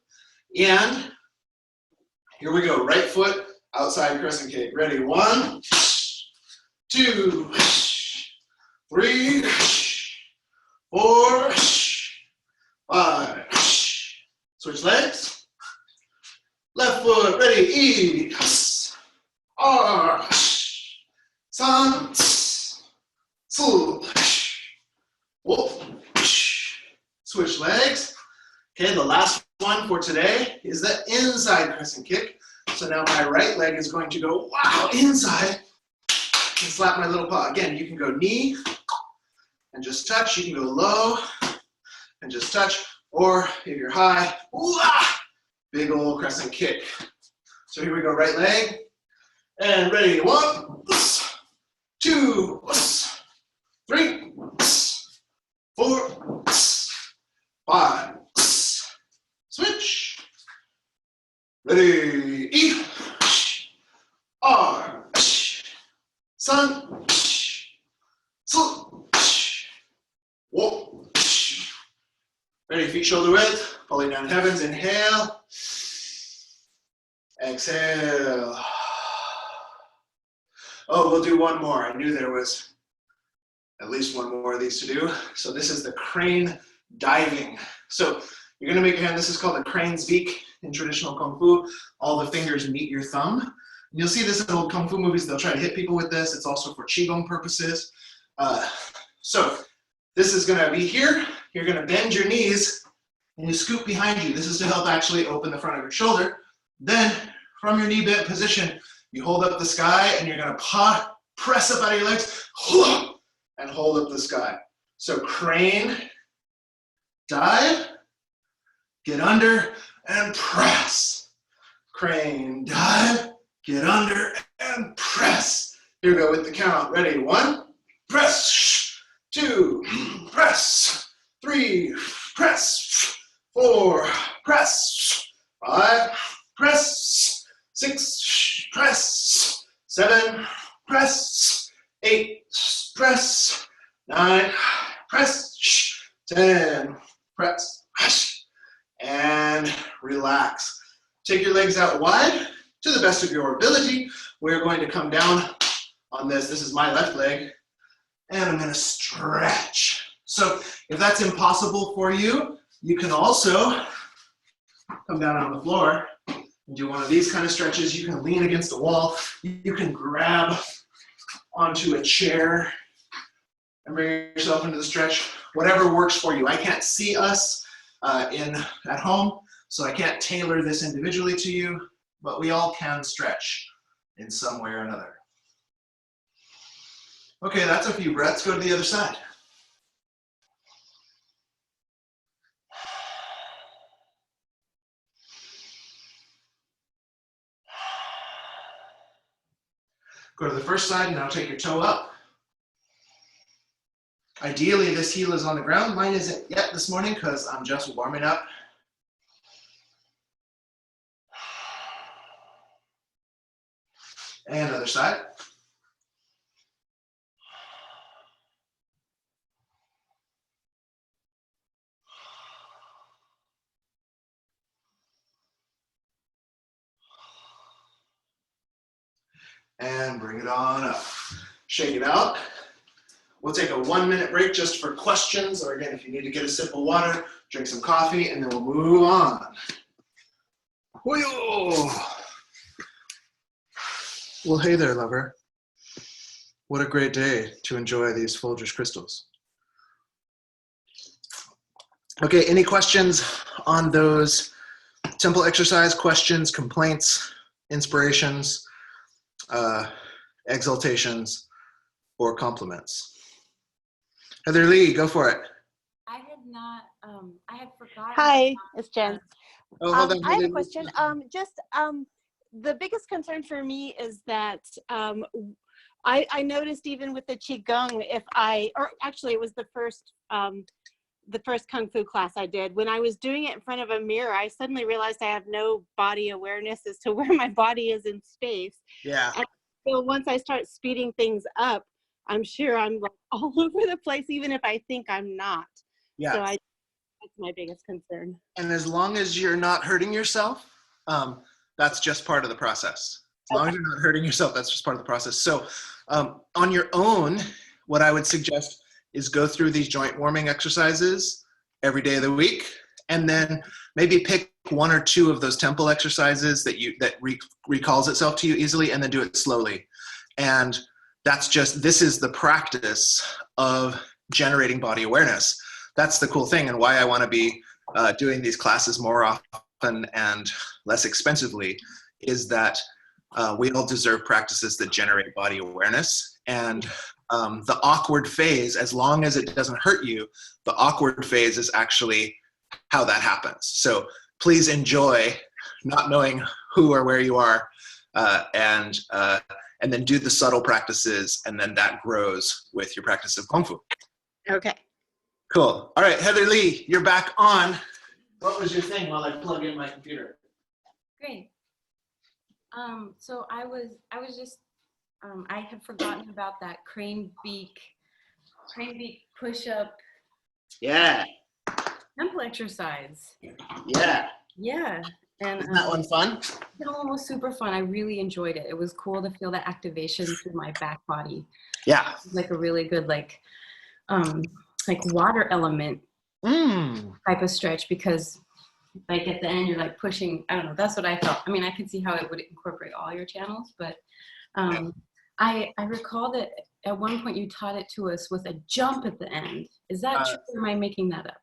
And here we go. Right foot, outside crescent kick. Ready? 1, 2, 3, 4, 5. Switch legs. Left foot, ready, E, R, san, su, whoop. Switch legs. Okay, the last one for today is the inside crescent kick. So now my right leg is going to go, wow, inside, and slap my little paw. Again, you can go knee and just touch. You can go low and just touch. Or if you're high, big old crescent kick. So here we go, right leg. And ready, 1, 2, 3, 4, 5. Switch. Ready, E, R, san, su, Ready, feet shoulder width, pulling down heavens, inhale. Exhale. Oh, we'll do one more. I knew there was at least one more of these to do. So this is the crane diving. So you're gonna make your hand, this is called a crane's beak in traditional Kung Fu. All the fingers meet your thumb. And you'll see this in old Kung Fu movies, they'll try to hit people with this. It's also for Qigong purposes. So this is gonna be here. You're gonna bend your knees and you scoop behind you. This is to help actually open the front of your shoulder. Then from your knee bent position, you hold up the sky and you're gonna press up out of your legs and hold up the sky. So crane, dive, get under and press. Crane, dive, get under and press. Here we go with the count. Ready? 1, press. 2, press. 3, press. 4, press. 5, press. 6, press. 7, press. 8, press. 9, press. 10, press. And relax. Take your legs out wide to the best of your ability. We're going to come down on this. This is my left leg. And I'm going to stretch. So if that's impossible for you, you can also come down on the floor and do one of these kind of stretches. You can lean against a wall. You can grab onto a chair and bring yourself into the stretch. Whatever works for you. I can't see us at home, so I can't tailor this individually to you, but we all can stretch in some way or another. Okay, that's a few breaths. Go to the other side. Go to the first side and now take your toe up. Ideally, this heel is on the ground. Mine isn't yet this morning because I'm just warming up. And other side. And bring it on up. Shake it out. We'll take a 1-minute break just for questions, or again, if you need to get a sip of water, drink some coffee, and then we'll move on. Well, hey there, lover. What a great day to enjoy these Folgers crystals. Okay, any questions on those temple exercise questions, complaints, inspirations, exaltations, or compliments? Heather Lee, go for it. I had not, I had forgotten. Hi, it's Jen. Oh, hold on. I have a question. The biggest concern for me is that I noticed even with the Qigong, it was the first Kung Fu class I did. When I was doing it in front of a mirror, I suddenly realized I have no body awareness as to where my body is in space. Yeah. And so once I start speeding things up, I'm sure I'm like all over the place, even if I think I'm not. Yeah. So that's my biggest concern. And as long as you're not hurting yourself, that's just part of the process. As long as you're not hurting yourself, that's just part of the process. So on your own, what I would suggest is go through these joint warming exercises every day of the week, and then maybe pick 1 or 2 of those temple exercises that recalls itself to you easily, and then do it slowly. And this is the practice of generating body awareness. That's the cool thing, and why I want to be doing these classes more often and less expensively, is that we all deserve practices that generate body awareness. And the awkward phase, as long as it doesn't hurt you, the awkward phase is actually how that happens. So please enjoy not knowing who or where you are, and then do the subtle practices, and then that grows with your practice of Kung Fu. Okay. Cool. All right, Heather Lee, you're back on. What was your thing while I plug in my computer? Great. So I was just, I had forgotten about that crane beak push-up. Yeah. temple exercise. Yeah. Yeah. And Isn't that one fun? that one was super fun. I really enjoyed it. It was cool to feel that activation through my back body. Yeah. It was like a really good like water element type of stretch, because like at the end you're like pushing. I don't know. That's what I felt. I mean, I can see how it would incorporate all your channels, but I recall that at one point you taught it to us with a jump at the end. Is that true, or am I making that up?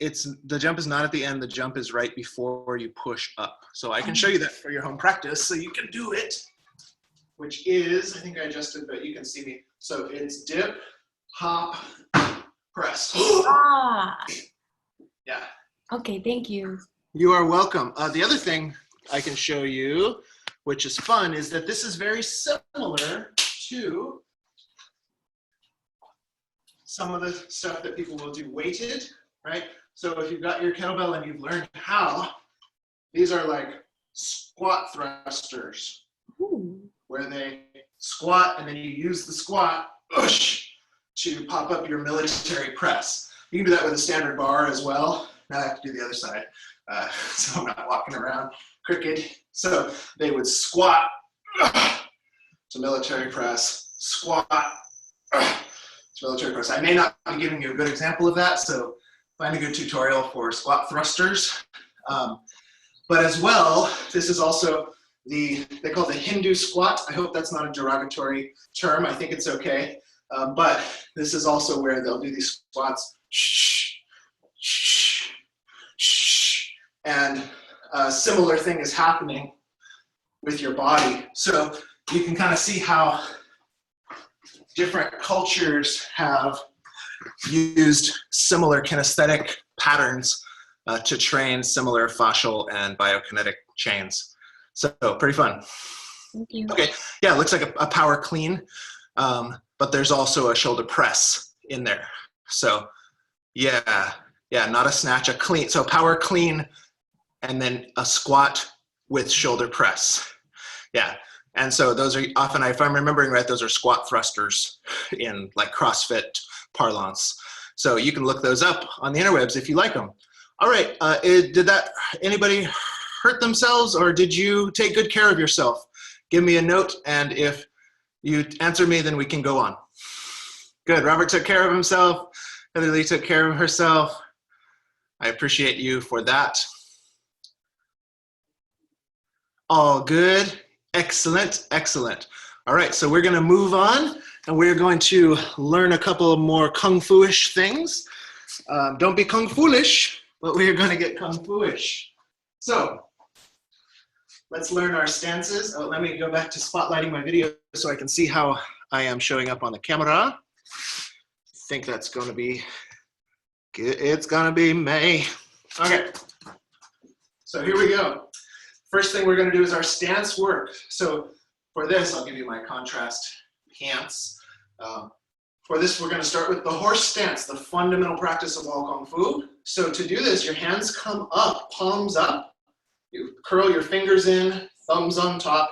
The jump is not at the end. The jump is right before you push up. So I can show you that for your home practice so you can do it, which is, I think I adjusted, but you can see me. So it's dip, hop, press. Yeah. Okay, thank you. You are welcome. The other thing I can show you, which is fun, is that this is very similar to some of the stuff that people will do weighted, right? So if you've got your kettlebell and you've learned how, these are like squat thrusters, where they squat and then you use the squat to pop up your military press. You can do that with a standard bar as well. Now I have to do the other side, so I'm not walking around crooked. So they would squat to military press, squat to military press. I may not be giving you a good example of that, so find a good tutorial for squat thrusters. But as well, this is also they call it the Hindu squat. I hope that's not a derogatory term. I think it's okay. But this is also where they'll do these squats. And a similar thing is happening with your body. So you can kind of see how different cultures have used similar kinesthetic patterns to train similar fascial and biokinetic chains. So pretty fun. Thank you. Okay, yeah, it looks like a power clean, but there's also a shoulder press in there. So yeah, not a snatch, a clean. So power clean, and then a squat with shoulder press. Yeah, and so those are often, if I'm remembering right, those are squat thrusters in like CrossFit parlance. So you can look those up on the interwebs if you like them. All right, did anybody hurt themselves, or did you take good care of yourself? Give me a note, and if you answer me, then we can go on. Good, Robert took care of himself. Heather Lee took care of herself. I appreciate you for that. All good, excellent, excellent. All right, so we're gonna move on, and we're going to learn a couple more Kung Fu-ish things. Don't be Kung Fu-ish, but we are gonna get Kung Fu-ish. So, let's learn our stances. Oh, let me go back to spotlighting my video so I can see how I am showing up on the camera. I think that's gonna be good. It's gonna be May. Okay, so here we go. First thing we're gonna do is our stance work. So for this, I'll give you my contrast pants. For this, we're gonna start with the horse stance, the fundamental practice of all Kung Fu. So to do this, your hands come up, palms up. You curl your fingers in, thumbs on top.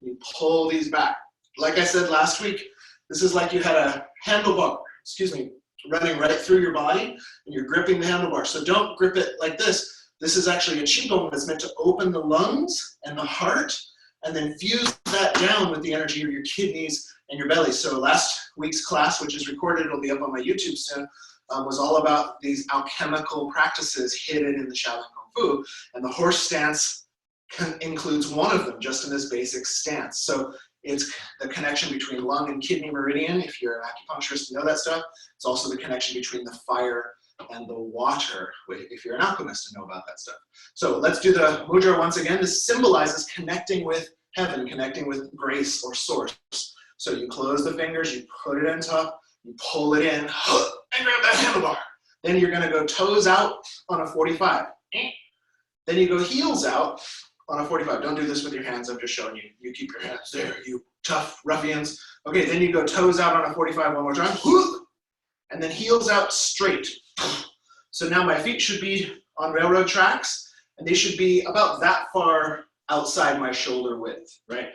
You pull these back. Like I said last week, this is like you had a handlebar, running right through your body, and you're gripping the handlebar. So don't grip it like this. This is actually a qigong that's meant to open the lungs and the heart, and then fuse that down with the energy of your kidneys and your belly. So last week's class, which is recorded, it'll be up on my YouTube soon, was all about these alchemical practices hidden in the Shaolin Kung Fu, and the horse stance includes one of them, just in this basic stance. So it's the connection between lung and kidney meridian. If you're an acupuncturist, you know that stuff. It's also the connection between the fire and the water, if you're an alchemist, and know about that stuff. So let's do the mudra once again. This symbolizes connecting with heaven, connecting with grace or source. So you close the fingers, you put it on top, you pull it in, and grab that handlebar. Then you're gonna go toes out on a 45. Then you go heels out on a 45. Don't do this with your hands, I'm just showing you. You keep your hands there, you tough ruffians. Okay, then you go toes out on a 45 one more time. And then heels out straight. So now my feet should be on railroad tracks, and they should be about that far outside my shoulder width, right?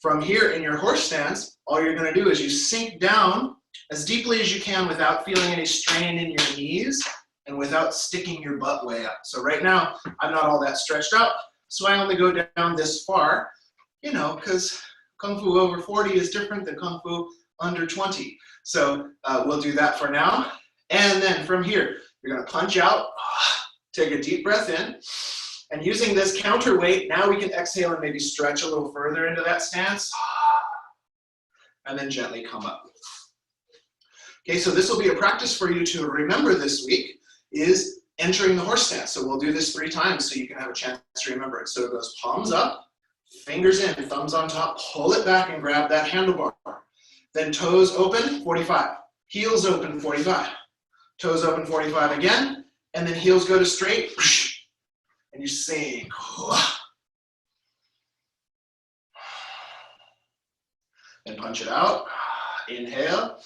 From here in your horse stance, all you're gonna do is you sink down as deeply as you can without feeling any strain in your knees and without sticking your butt way up. So right now, I'm not all that stretched out, so I only go down this far, you know, because Kung Fu over 40 is different than Kung Fu under 20. So we'll do that for now. And then from here, you're gonna punch out, take a deep breath in, and using this counterweight, now we can exhale and maybe stretch a little further into that stance, and then gently come up. Okay, so this will be a practice for you to remember this week, is entering the horse stance. So we'll do this 3 times so you can have a chance to remember it. So it goes palms up, fingers in, thumbs on top, pull it back and grab that handlebar. Then toes open, 45. Heels open, 45. Toes open, 45 again. And then heels go to straight. And you sing. And punch it out. Inhale.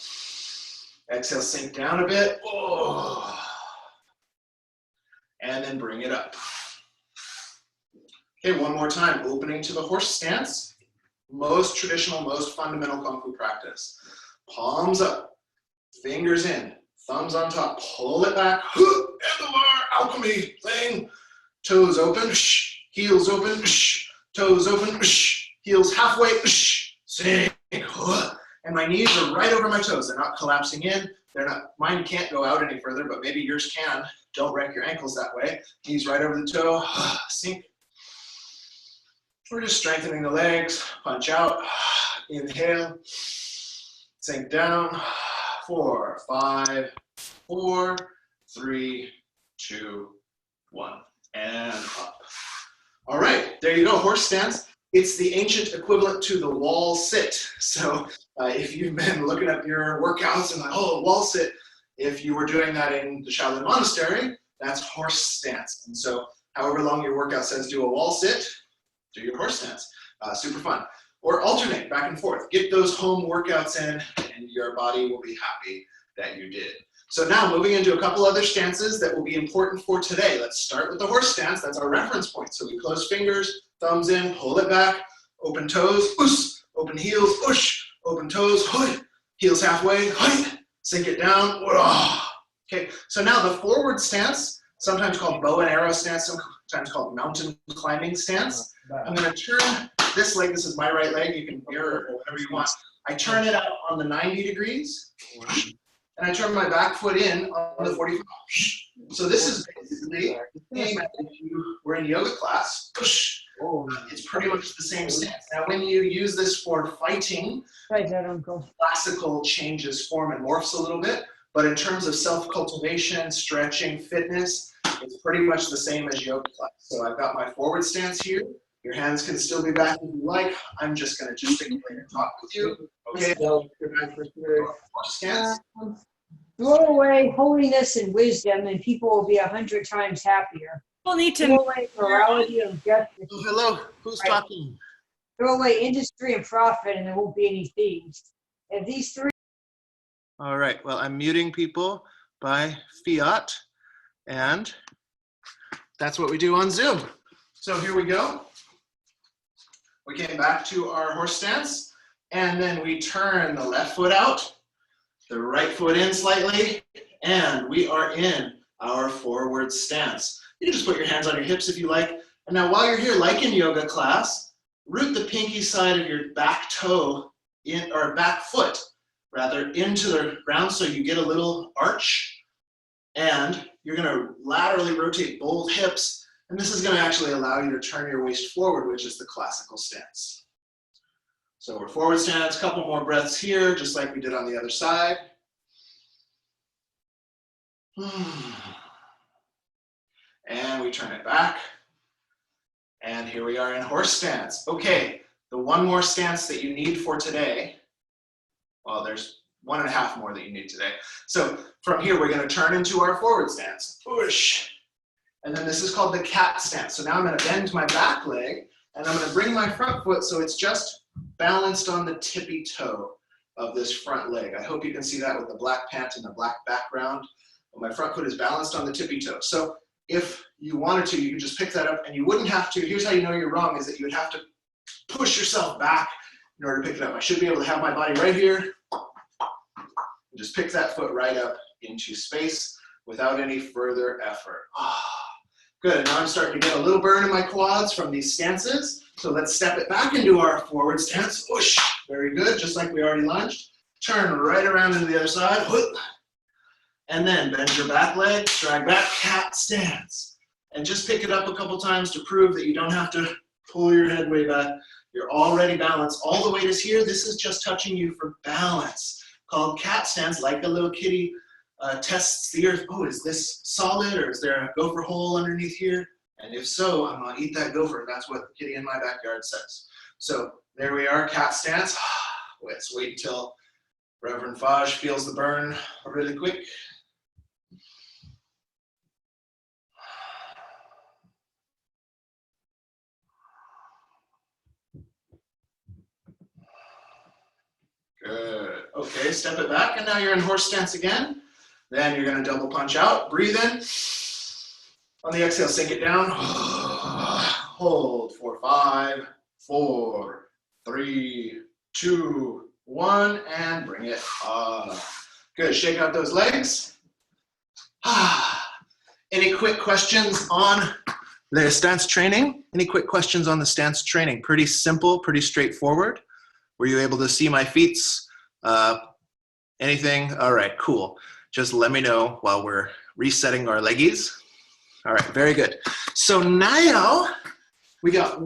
Exhale, sink down a bit. And then bring it up. Okay, one more time. Opening to the horse stance. Most traditional, most fundamental Kung Fu practice. Palms up, fingers in, thumbs on top, pull it back, handlebar, alchemy thing. Toes open, heels open, toes open, heels halfway, sing. And my knees are right over my toes. They're not collapsing in. They're not, mine can't go out any further, but maybe yours can. Don't wreck your ankles that way. Knees right over the toe, sink. We're just strengthening the legs, punch out, inhale, sink down, 4, 5, 4, 3, 2, 1, and up. All right, there you go, horse stance. It's the ancient equivalent to the wall sit. So if you've been looking up your workouts and like, oh, wall sit, if you were doing that in the Shaolin monastery, that's horse stance. And so however long your workout says do a wall sit, do your horse stance. Super fun. Or alternate back and forth. Get those home workouts in and your body will be happy that you did. So now moving into a couple other stances that will be important for today. Let's start with the horse stance. That's our reference point. So we close fingers, thumbs in, pull it back, open toes, oos, open heels, oosh, open toes, hoy, heels halfway, hoy, sink it down. Okay, so now the forward stance, sometimes called bow and arrow stance, sometimes called mountain climbing stance. I'm going to turn this leg, this is my right leg, you can mirror or whatever you want. I turn it out on the 90 degrees, and I turn my back foot in on the 45. So this is basically the same as if you were in yoga class. It's pretty much the same stance. Now when you use this for fighting, classical changes form and morphs a little bit, but in terms of self-cultivation, stretching, fitness, it's pretty much the same as yoga class. So I've got my forward stance here. Your hands can still be back if you like. I'm just going to gesticulate and talk with you. Okay. Stance. Throw away holiness and wisdom, and people will be 100 times happier. People need to. Throw away morality and justice. Oh, hello. Who's talking? Throw away industry and profit, and there won't be any thieves. And these 3. All right. Well, I'm muting people by fiat, and that's what we do on Zoom. So here we go. We came back to our horse stance, and then we turn the left foot out, the right foot in slightly, and we are in our forward stance. You can just put your hands on your hips if you like. And now while you're here, like in yoga class, root the pinky side of your back toe in, or back foot rather, into the ground so you get a little arch. And you're going to laterally rotate both hips. And this is going to actually allow you to turn your waist forward, which is the classical stance. So we're forward stance, couple more breaths here, just like we did on the other side. And we turn it back. And here we are in horse stance. Okay, the one more stance that you need for today, well, there's 1.5 more that you need today. So from here, we're going to turn into our forward stance. Push. And then this is called the cat stance. So now I'm going to bend my back leg, and I'm going to bring my front foot so it's just balanced on the tippy toe of this front leg. I hope you can see that with the black pant and the black background. But my front foot is balanced on the tippy toe. So if you wanted to, you could just pick that up, and you wouldn't have to. Here's how you know you're wrong, is that you would have to push yourself back in order to pick it up. I should be able to have my body right here and just pick that foot right up into space. without any further effort. Good, now I'm starting to get a little burn in my quads from these stances. So let's step it back into our forward stance. Whoosh, very good, just like we already lunged. Turn right around into the other side. And then bend your back leg, drag back, cat stance. And just pick it up a couple times to prove that you don't have to pull your head way back. You're already balanced. All the weight is here. This is just touching you for balance. Called cat stance, like a little kitty tests the earth. Oh, is this solid or is there a gopher hole underneath here? And if so, I'm gonna eat that gopher. That's what the kitty in my backyard says. So there we are, cat stance. Let's wait until Reverend Faj feels the burn really quick. Good. Okay, step it back, and now you're in horse stance again. Then you're gonna double punch out, breathe in. On the exhale, sink it down. Hold for 5, 4, 3, 2, 1, and bring it up. Good, shake out those legs. Any quick questions on the stance training? Any quick questions on the stance training? Pretty simple, pretty straightforward. Were you able to see my feets? Anything? All right, cool. Just let me know while we're resetting our leggies. All right, very good. So now we got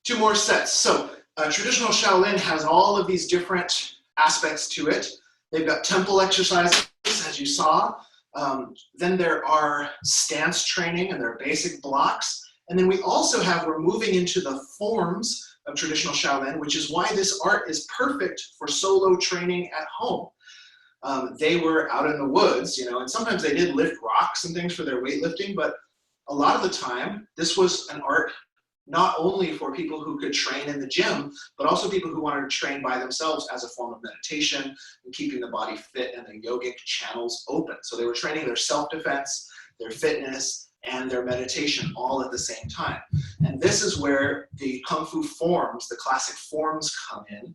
2 more sets. So traditional Shaolin has all of these different aspects to it. They've got temple exercises, as you saw. Then there are stance training and their basic blocks. And then we also we're moving into the forms of traditional Shaolin, which is why this art is perfect for solo training at home. They were out in the woods, and sometimes they did lift rocks and things for their weightlifting, but a lot of the time, this was an art not only for people who could train in the gym, but also people who wanted to train by themselves as a form of meditation and keeping the body fit and the yogic channels open. So they were training their self-defense, their fitness, and their meditation all at the same time. And this is where the Kung Fu forms, the classic forms come in,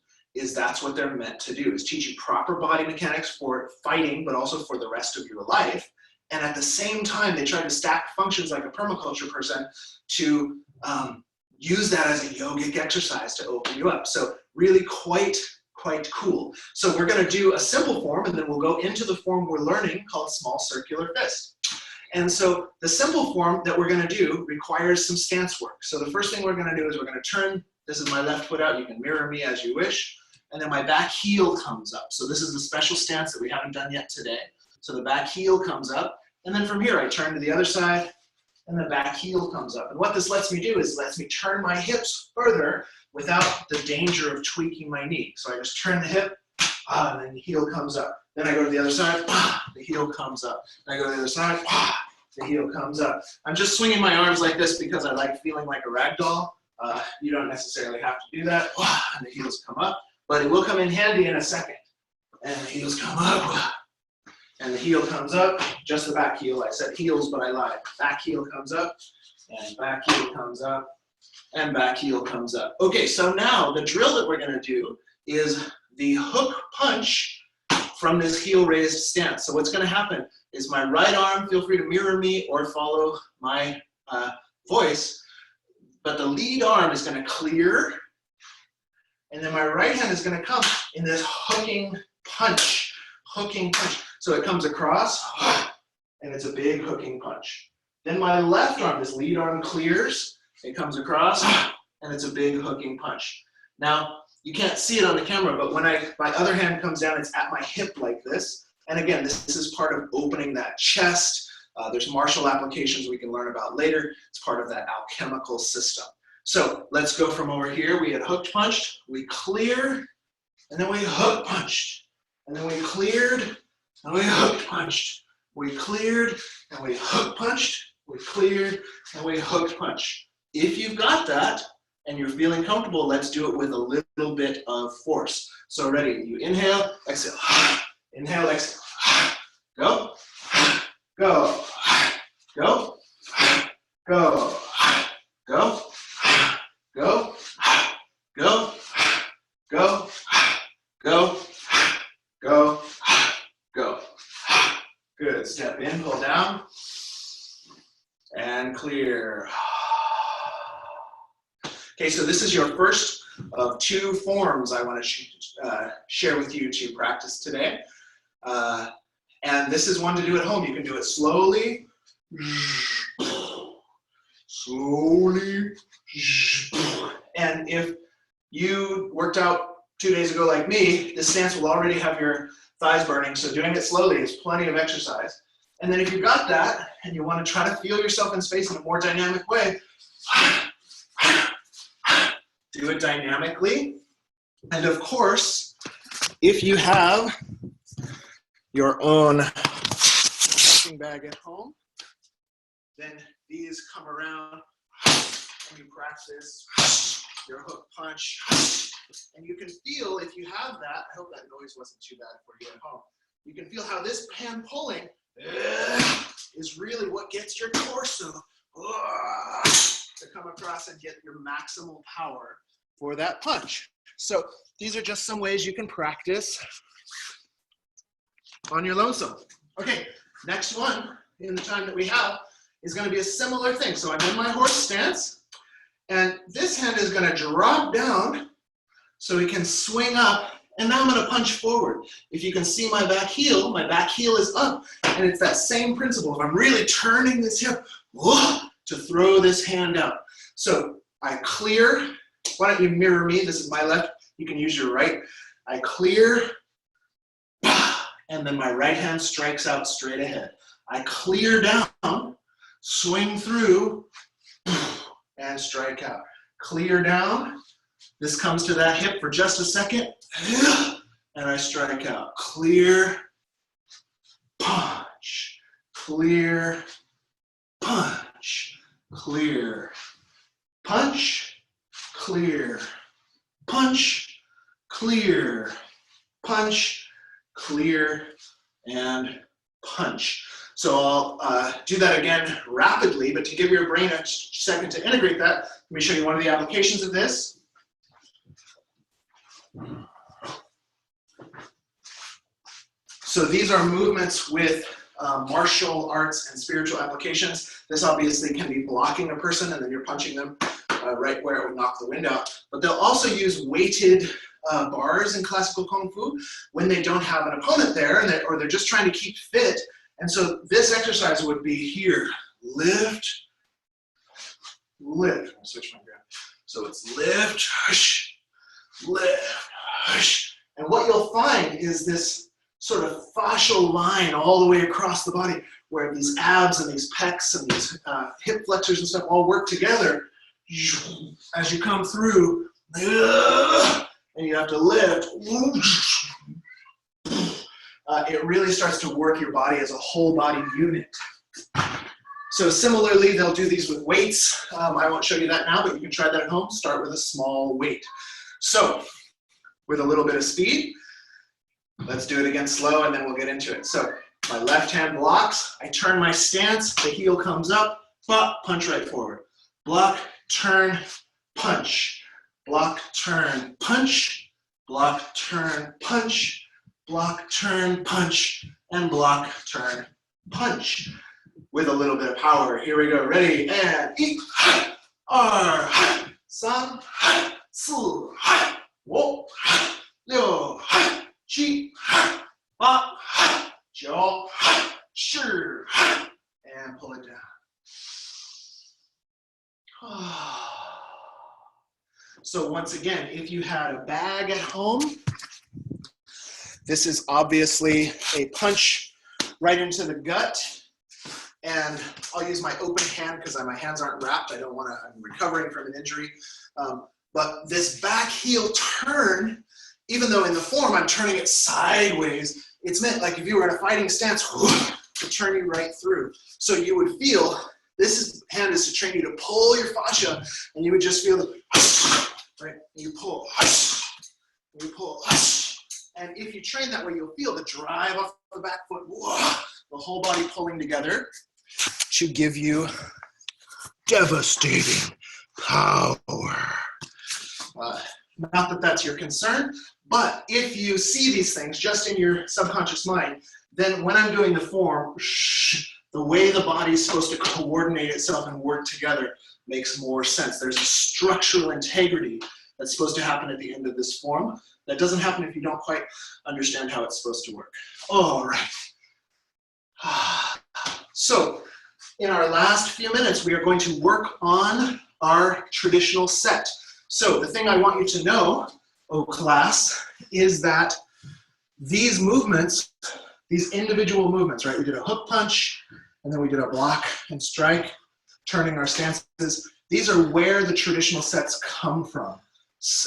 that's what they're meant to do, is teach you proper body mechanics for fighting, but also for the rest of your life. And at the same time, they try to stack functions like a permaculture person to use that as a yogic exercise to open you up. So really quite cool. So we're gonna do a simple form, and then we'll go into the form we're learning called small circular fist. And so the simple form that we're gonna do requires some stance work. So the first thing we're gonna do is we're gonna turn, this is my left foot out, you can mirror me as you wish, and then my back heel comes up. So this is a special stance that we haven't done yet today. So the back heel comes up, and then from here I turn to the other side, and the back heel comes up. And what this lets me do is lets me turn my hips further without the danger of tweaking my knee. So I just turn the hip, and then the heel comes up. Then I go to the other side, the heel comes up. Then I go to the other side, the heel comes up. I'm just swinging my arms like this because I like feeling like a rag doll. You don't necessarily have to do that. And the heels come up, but it will come in handy in a second. And the heels come up, and the heel comes up, just the back heel. I said heels, but I lied. Back heel comes up, and back heel comes up, and back heel comes up. Okay, so now the drill that we're gonna do is the hook punch from this heel raised stance. So what's gonna happen is my right arm, feel free to mirror me or follow my voice, but the lead arm is gonna clear, and then my right hand is gonna come in this hooking punch. So it comes across, and it's a big hooking punch. Then my left arm, this lead arm clears, it comes across, and it's a big hooking punch. Now, you can't see it on the camera, but when my other hand comes down, it's at my hip like this. And again, this is part of opening that chest. There's martial applications we can learn about later. It's part of that alchemical system. So let's go from over here. We had hooked punched, we cleared, and then we hook punched. And then we cleared, and we hook punched. We cleared, and we hook punched. We cleared, and we hook punched. If you've got that, and you're feeling comfortable, let's do it with a little bit of force. So ready, you inhale, exhale, inhale, exhale, go, go, go, go, go, go, go, go, go, go, go, step in, pull down, and clear. Okay, so this is your first of 2 forms I want to share with you to practice today. And this is one to do at home. You can do it slowly, slowly. And if you worked out 2 days ago like me, this stance will already have your thighs burning, so doing it slowly is plenty of exercise. And then if you got that, and you want to try to feel yourself in space in a more dynamic way, do it dynamically. And of course, if you have your own punching bag at home, then these come around and you practice your hook punch. And you can feel, if you have that, I hope that noise wasn't too bad for you at home. You can feel how this hand pulling is really what gets your torso to come across and get your maximal power for that punch. So these are just some ways you can practice on your lonesome. Okay, next one in the time that we have is going to be a similar thing. So I'm in my horse stance, and this hand is going to drop down so we can swing up, and now I'm going to punch forward. If you can see my back heel is up, and it's that same principle. If I'm really turning this hip to throw this hand out. So I clear. Why don't you mirror me? This is my left. You can use your right. I clear, and then my right hand strikes out straight ahead. I clear down, swing through, and strike out. Clear down. This comes to that hip for just a second, and I strike out. Clear, punch, clear, punch, clear, punch, clear, punch, clear, punch, clear, and punch. So I'll do that again rapidly, but to give your brain a second to integrate that, let me show you one of the applications of this. So these are movements with martial arts and spiritual applications. This obviously can be blocking a person and then you're punching them right where it would knock the wind out. But they'll also use weighted bars in classical Kung Fu when they don't have an opponent there, and or they're just trying to keep fit. And so this exercise would be here, lift, lift. I'll switch my grip. So it's lift, hush, lift, hush. And what you'll find is this sort of fascial line all the way across the body where these abs and these pecs and these hip flexors and stuff all work together as you come through, and you have to lift. It really starts to work your body as a whole body unit. So similarly, they'll do these with weights. I won't show you that now, but you can try that at home. Start with a small weight. So with a little bit of speed, let's do it again slow, and then we'll get into it. So my left hand blocks. I turn my stance. The heel comes up, but punch right forward. Block, turn, punch. Block, turn, punch. Block, turn, punch. Block, turn, punch. And block, turn, punch. With a little bit of power. Here we go. Ready? And eat. R. San. Su. Wo. Liu. Qi. Ba. Jiao. Shi. And pull it down. So once again, if you had a bag at home, this is obviously a punch right into the gut. And I'll use my open hand because my hands aren't wrapped. I'm recovering from an injury. But this back heel turn, even though in the form I'm turning it sideways, it's meant like if you were in a fighting stance, to turn you right through. So you would feel, hand is to train you to pull your fascia, and you would just feel the, right? You pull, you pull, and if you train that way, you'll feel the drive off the back foot, the whole body pulling together to give you devastating power. Not that that's your concern, but if you see these things just in your subconscious mind, then when I'm doing the form, the way the body's supposed to coordinate itself and work together makes more sense. There's a structural integrity that's supposed to happen at the end of this form. That doesn't happen if you don't quite understand how it's supposed to work. All right. So in our last few minutes, we are going to work on our traditional set. So the thing I want you to know, oh class, is that these movements, these individual movements, right? We did a hook punch, and then we did a block and strike, turning our stances. These are where the traditional sets come from.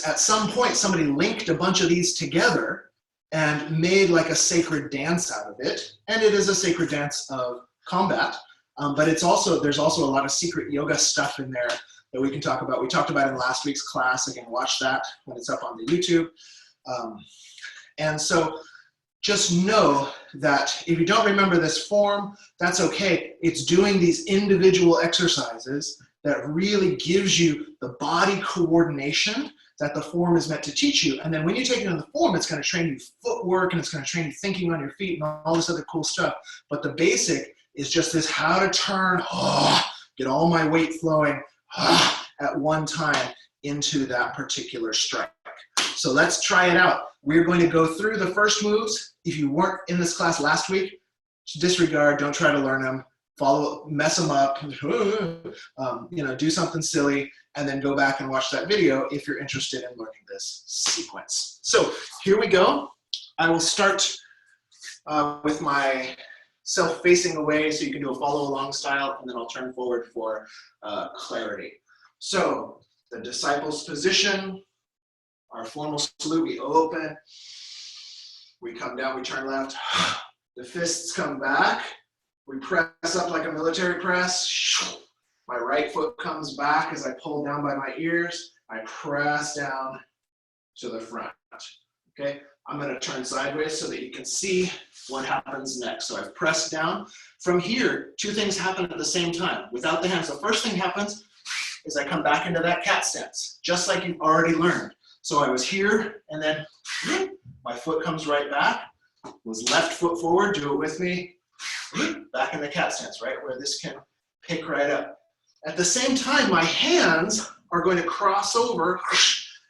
At some point, somebody linked a bunch of these together and made like a sacred dance out of it. And it is a sacred dance of combat, but it's also, there's also a lot of secret yoga stuff in there that we can talk about. We talked about in last week's class. Again, watch that when it's up on the YouTube. And so just know that if you don't remember this form, that's okay. It's doing these individual exercises that really gives you the body coordination that the form is meant to teach you. And then when you take it in the form, it's going to train you footwork, and it's going to train you thinking on your feet and all this other cool stuff. But the basic is just this how to turn, get all my weight flowing at one time into that particular strike. So let's try it out. We're going to go through the first moves. If you weren't in this class last week, disregard, don't try to learn them. Follow, mess them up, do something silly, and then go back and watch that video if you're interested in learning this sequence. So here we go. I will start with my self facing away so you can do a follow along style, and then I'll turn forward for clarity. So the disciples position, our formal salute, we open, we come down, we turn left, the fists come back, we press up like a military press, my right foot comes back as I pull down by my ears, I press down to the front, okay? I'm gonna turn sideways so that you can see what happens next. So I've pressed down. From here, two things happen at the same time. Without the hands, the first thing happens is I come back into that cat stance, just like you've already learned. So I was here, and then my foot comes right back, was left foot forward, do it with me, back in the cat stance, right, where this can pick right up. At the same time, my hands are going to cross over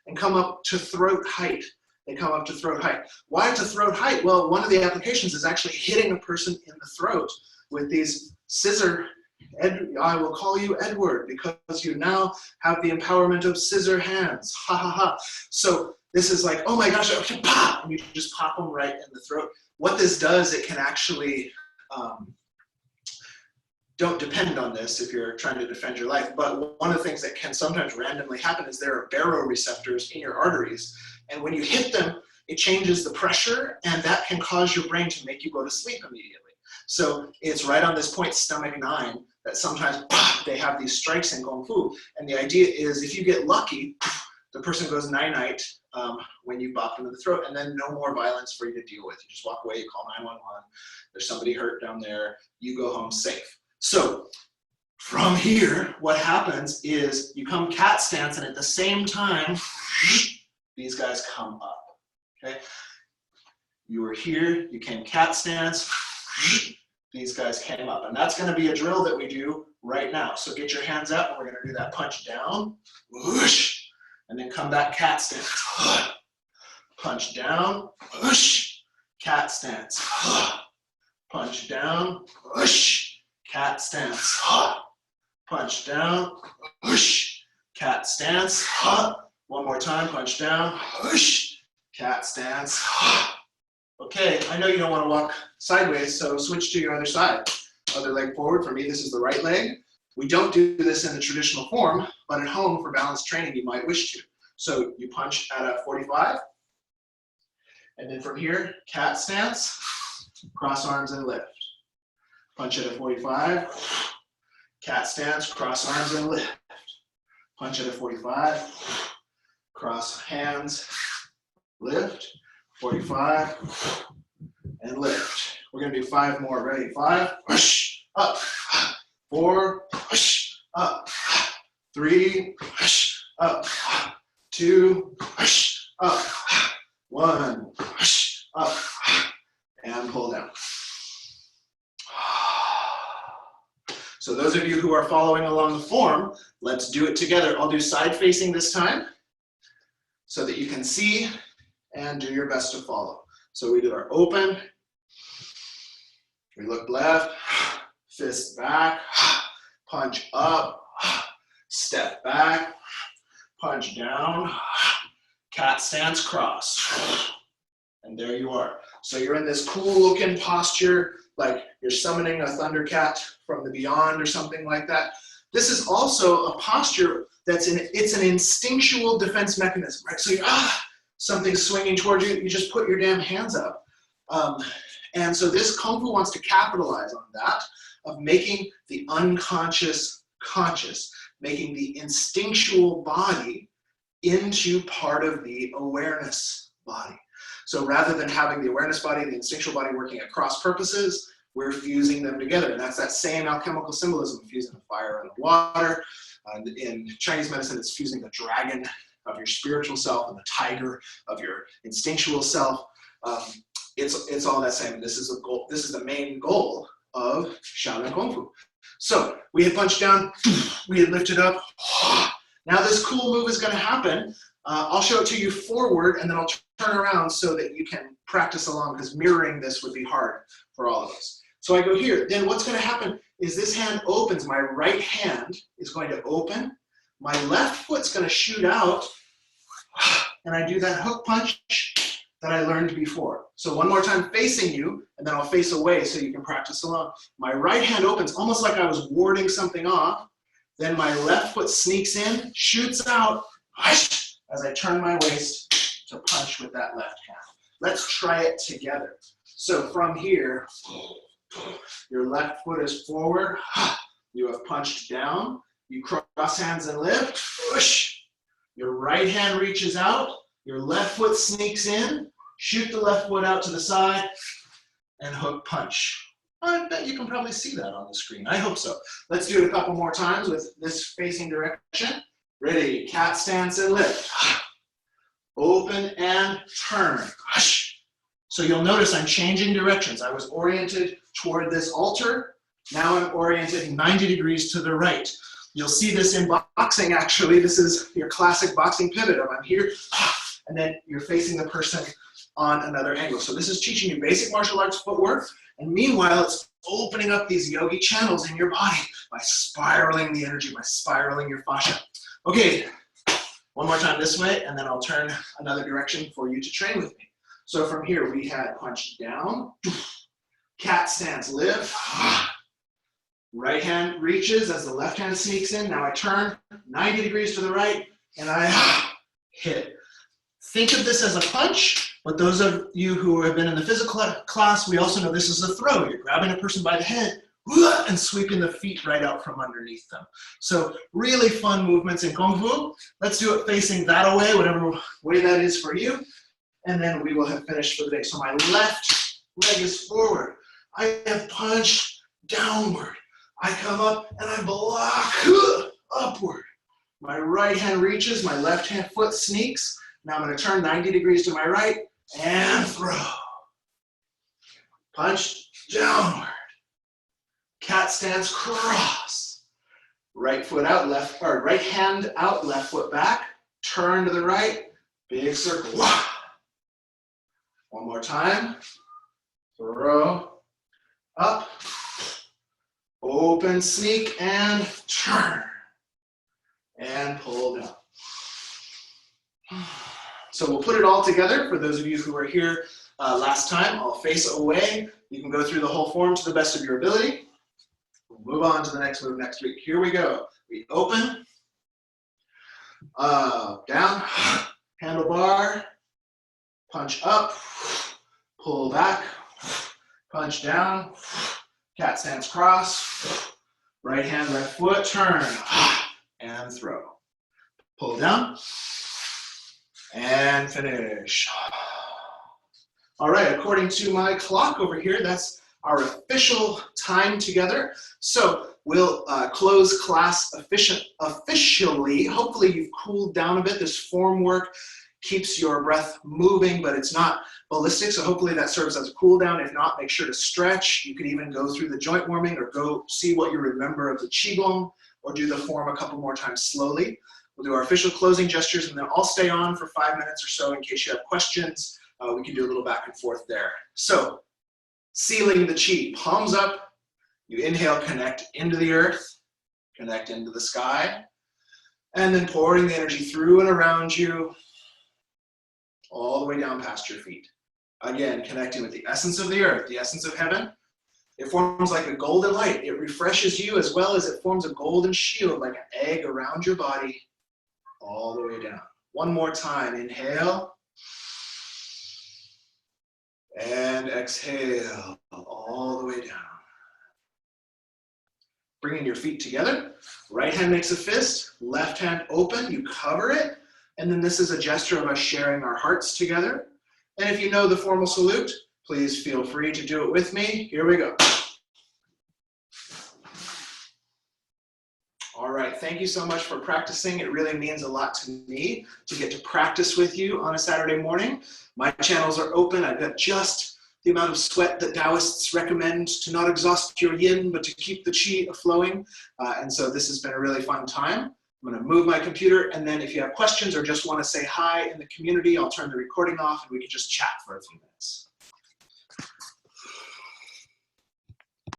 and come up to throat height. They come up to throat height. Why to throat height? Well, one of the applications is actually hitting a person in the throat with these scissor, I will call you Edward because you now have the empowerment of scissor hands, ha ha ha. So this is like, oh my gosh, okay, pop, and you just pop them right in the throat. What this does, it can actually, don't depend on this if you're trying to defend your life, but one of the things that can sometimes randomly happen is there are baroreceptors in your arteries, and when you hit them, it changes the pressure, and that can cause your brain to make you go to sleep immediately. So it's right on this point, stomach 9, that sometimes they have these strikes in Kung Fu, and the idea is if you get lucky, the person goes night-night when you bop them in the throat, and then no more violence for you to deal with. You just walk away, you call 911, there's somebody hurt down there, you go home safe. So from here, what happens is you come cat stance, and at the same time, these guys come up, okay? You were here, you came cat stance, these guys came up. And that's gonna be a drill that we do right now. So get your hands up, and we're gonna do that punch down, whoosh, and then come back cat stance. Punch down, whoosh, cat stance. Punch down, whoosh, cat stance. Punch down, whoosh, cat stance. One more time, punch down, whoosh, cat stance. Okay, I know you don't want to walk sideways, so switch to your other side. Other leg forward. For me, this is the right leg. We don't do this in the traditional form, but at home for balance training, you might wish to. So you punch at a 45, and then from here, cat stance, cross arms and lift. Punch at a 45, cat stance, cross arms and lift. Punch at a 45, cross hands, lift, 45, and lift. We're gonna do 5 more, ready? 5, push, up, 4, push, up, 3, push, up, 2, push, up, 1, push, up, and pull down. So those of you who are following along the form, let's do it together. I'll do side facing this time so that you can see and do your best to follow. So we do our open, we look left, fist back, punch up, step back, punch down, cat stance cross. And there you are. So you're in this cool looking posture, like you're summoning a thunder cat from the beyond or something like that. This is also a posture it's an instinctual defense mechanism, right? So something's swinging towards you, you just put your damn hands up. And so this Kung Fu wants to capitalize on that, of making the unconscious conscious, making the instinctual body into part of the awareness body. So rather than having the awareness body and the instinctual body working at cross purposes, we're fusing them together. And that's that same alchemical symbolism, fusing the fire and the water. In Chinese medicine, it's fusing the dragon of your spiritual self and the tiger of your instinctual self. It's all that same. This is a goal. This is the main goal of Shaolin Kung Fu. So we had punched down, we had lifted up. Now this cool move is going to happen. I'll show it to you forward, and then I'll turn around so that you can practice along, because mirroring this would be hard for all of us. So I go here. Then what's going to happen is this hand opens. My right hand is going to open. My left foot's going to shoot out, and I do that hook punch that I learned before. So one more time facing you, and then I'll face away so you can practice along. My right hand opens, almost like I was warding something off. Then my left foot sneaks in, shoots out, as I turn my waist to punch with that left hand. Let's try it together. So from here, your left foot is forward. You have punched down. You cross hands and lift. Your right hand reaches out. Your left foot sneaks in. Shoot the left foot out to the side and hook punch. I bet you can probably see that on the screen. I hope so. Let's do it a couple more times with this facing direction. Ready, cat stance and lift. Open and turn. So you'll notice I'm changing directions. I was oriented toward this altar. Now I'm oriented 90 degrees to the right. You'll see this in boxing, actually. This is your classic boxing pivot. I'm here, and then you're facing the person on another angle. So this is teaching you basic martial arts footwork, and meanwhile, it's opening up these yogi channels in your body by spiraling the energy, by spiraling your fascia. Okay, one more time this way, and then I'll turn another direction for you to train with me. So from here, we had punch down, cat stance lift, right hand reaches as the left hand sneaks in. Now I turn 90 degrees to the right, and I hit. Think of this as a punch, but those of you who have been in the physical class, we also know this is a throw. You're grabbing a person by the head and sweeping the feet right out from underneath them. So really fun movements in Kung Fu. Let's do it facing that way, whatever way that is for you. And then we will have finished for the day. So my left leg is forward. I have punched downward. I come up and I block upward. My right hand reaches, my left hand foot sneaks. Now I'm going to turn 90 degrees to my right and throw. Punch downward. Cat stance cross. Right foot out, left, or right hand out, left foot back. Turn to the right. Big circle. One more time. Throw. Up. Open, sneak, and turn. And pull down. So we'll put it all together. For those of you who were here last time, I'll face away. You can go through the whole form to the best of your ability. We'll move on to the next move next week. Here we go. We open, down, handlebar, punch up, pull back, punch down, cat stance cross, right hand, left foot, turn, and throw. Pull down, and finish. All right, according to my clock over here, that's our official time together. So we'll close class officially. Hopefully you've cooled down a bit. This form work keeps your breath moving, but it's not ballistic. So hopefully that serves as a cool down. If not, make sure to stretch. You can even go through the joint warming or go see what you remember of the Qigong, or do the form a couple more times slowly. We'll do our official closing gestures, and then I'll stay on for 5 minutes or so in case you have questions. We can do a little back and forth there. So, sealing the Qi, palms up. You inhale, connect into the earth, connect into the sky, and then pouring the energy through and around you, all the way down past your feet. Again, connecting with the essence of the earth, the essence of heaven. It forms like a golden light. It refreshes you as well as it forms a golden shield, like an egg around your body, all the way down. One more time, inhale. And exhale, all the way down. Bringing your feet together. Right hand makes a fist, left hand open, you cover it. And then this is a gesture of us sharing our hearts together. And if you know the formal salute, please feel free to do it with me. Here we go. All right, thank you so much for practicing. It really means a lot to me to get to practice with you on a Saturday morning. My channels are open. I've got just the amount of sweat that Taoists recommend to not exhaust your yin, but to keep the qi flowing. And so this has been a really fun time. I'm gonna move my computer, and then if you have questions or just wanna say hi in the community, I'll turn the recording off and we can just chat for a few minutes.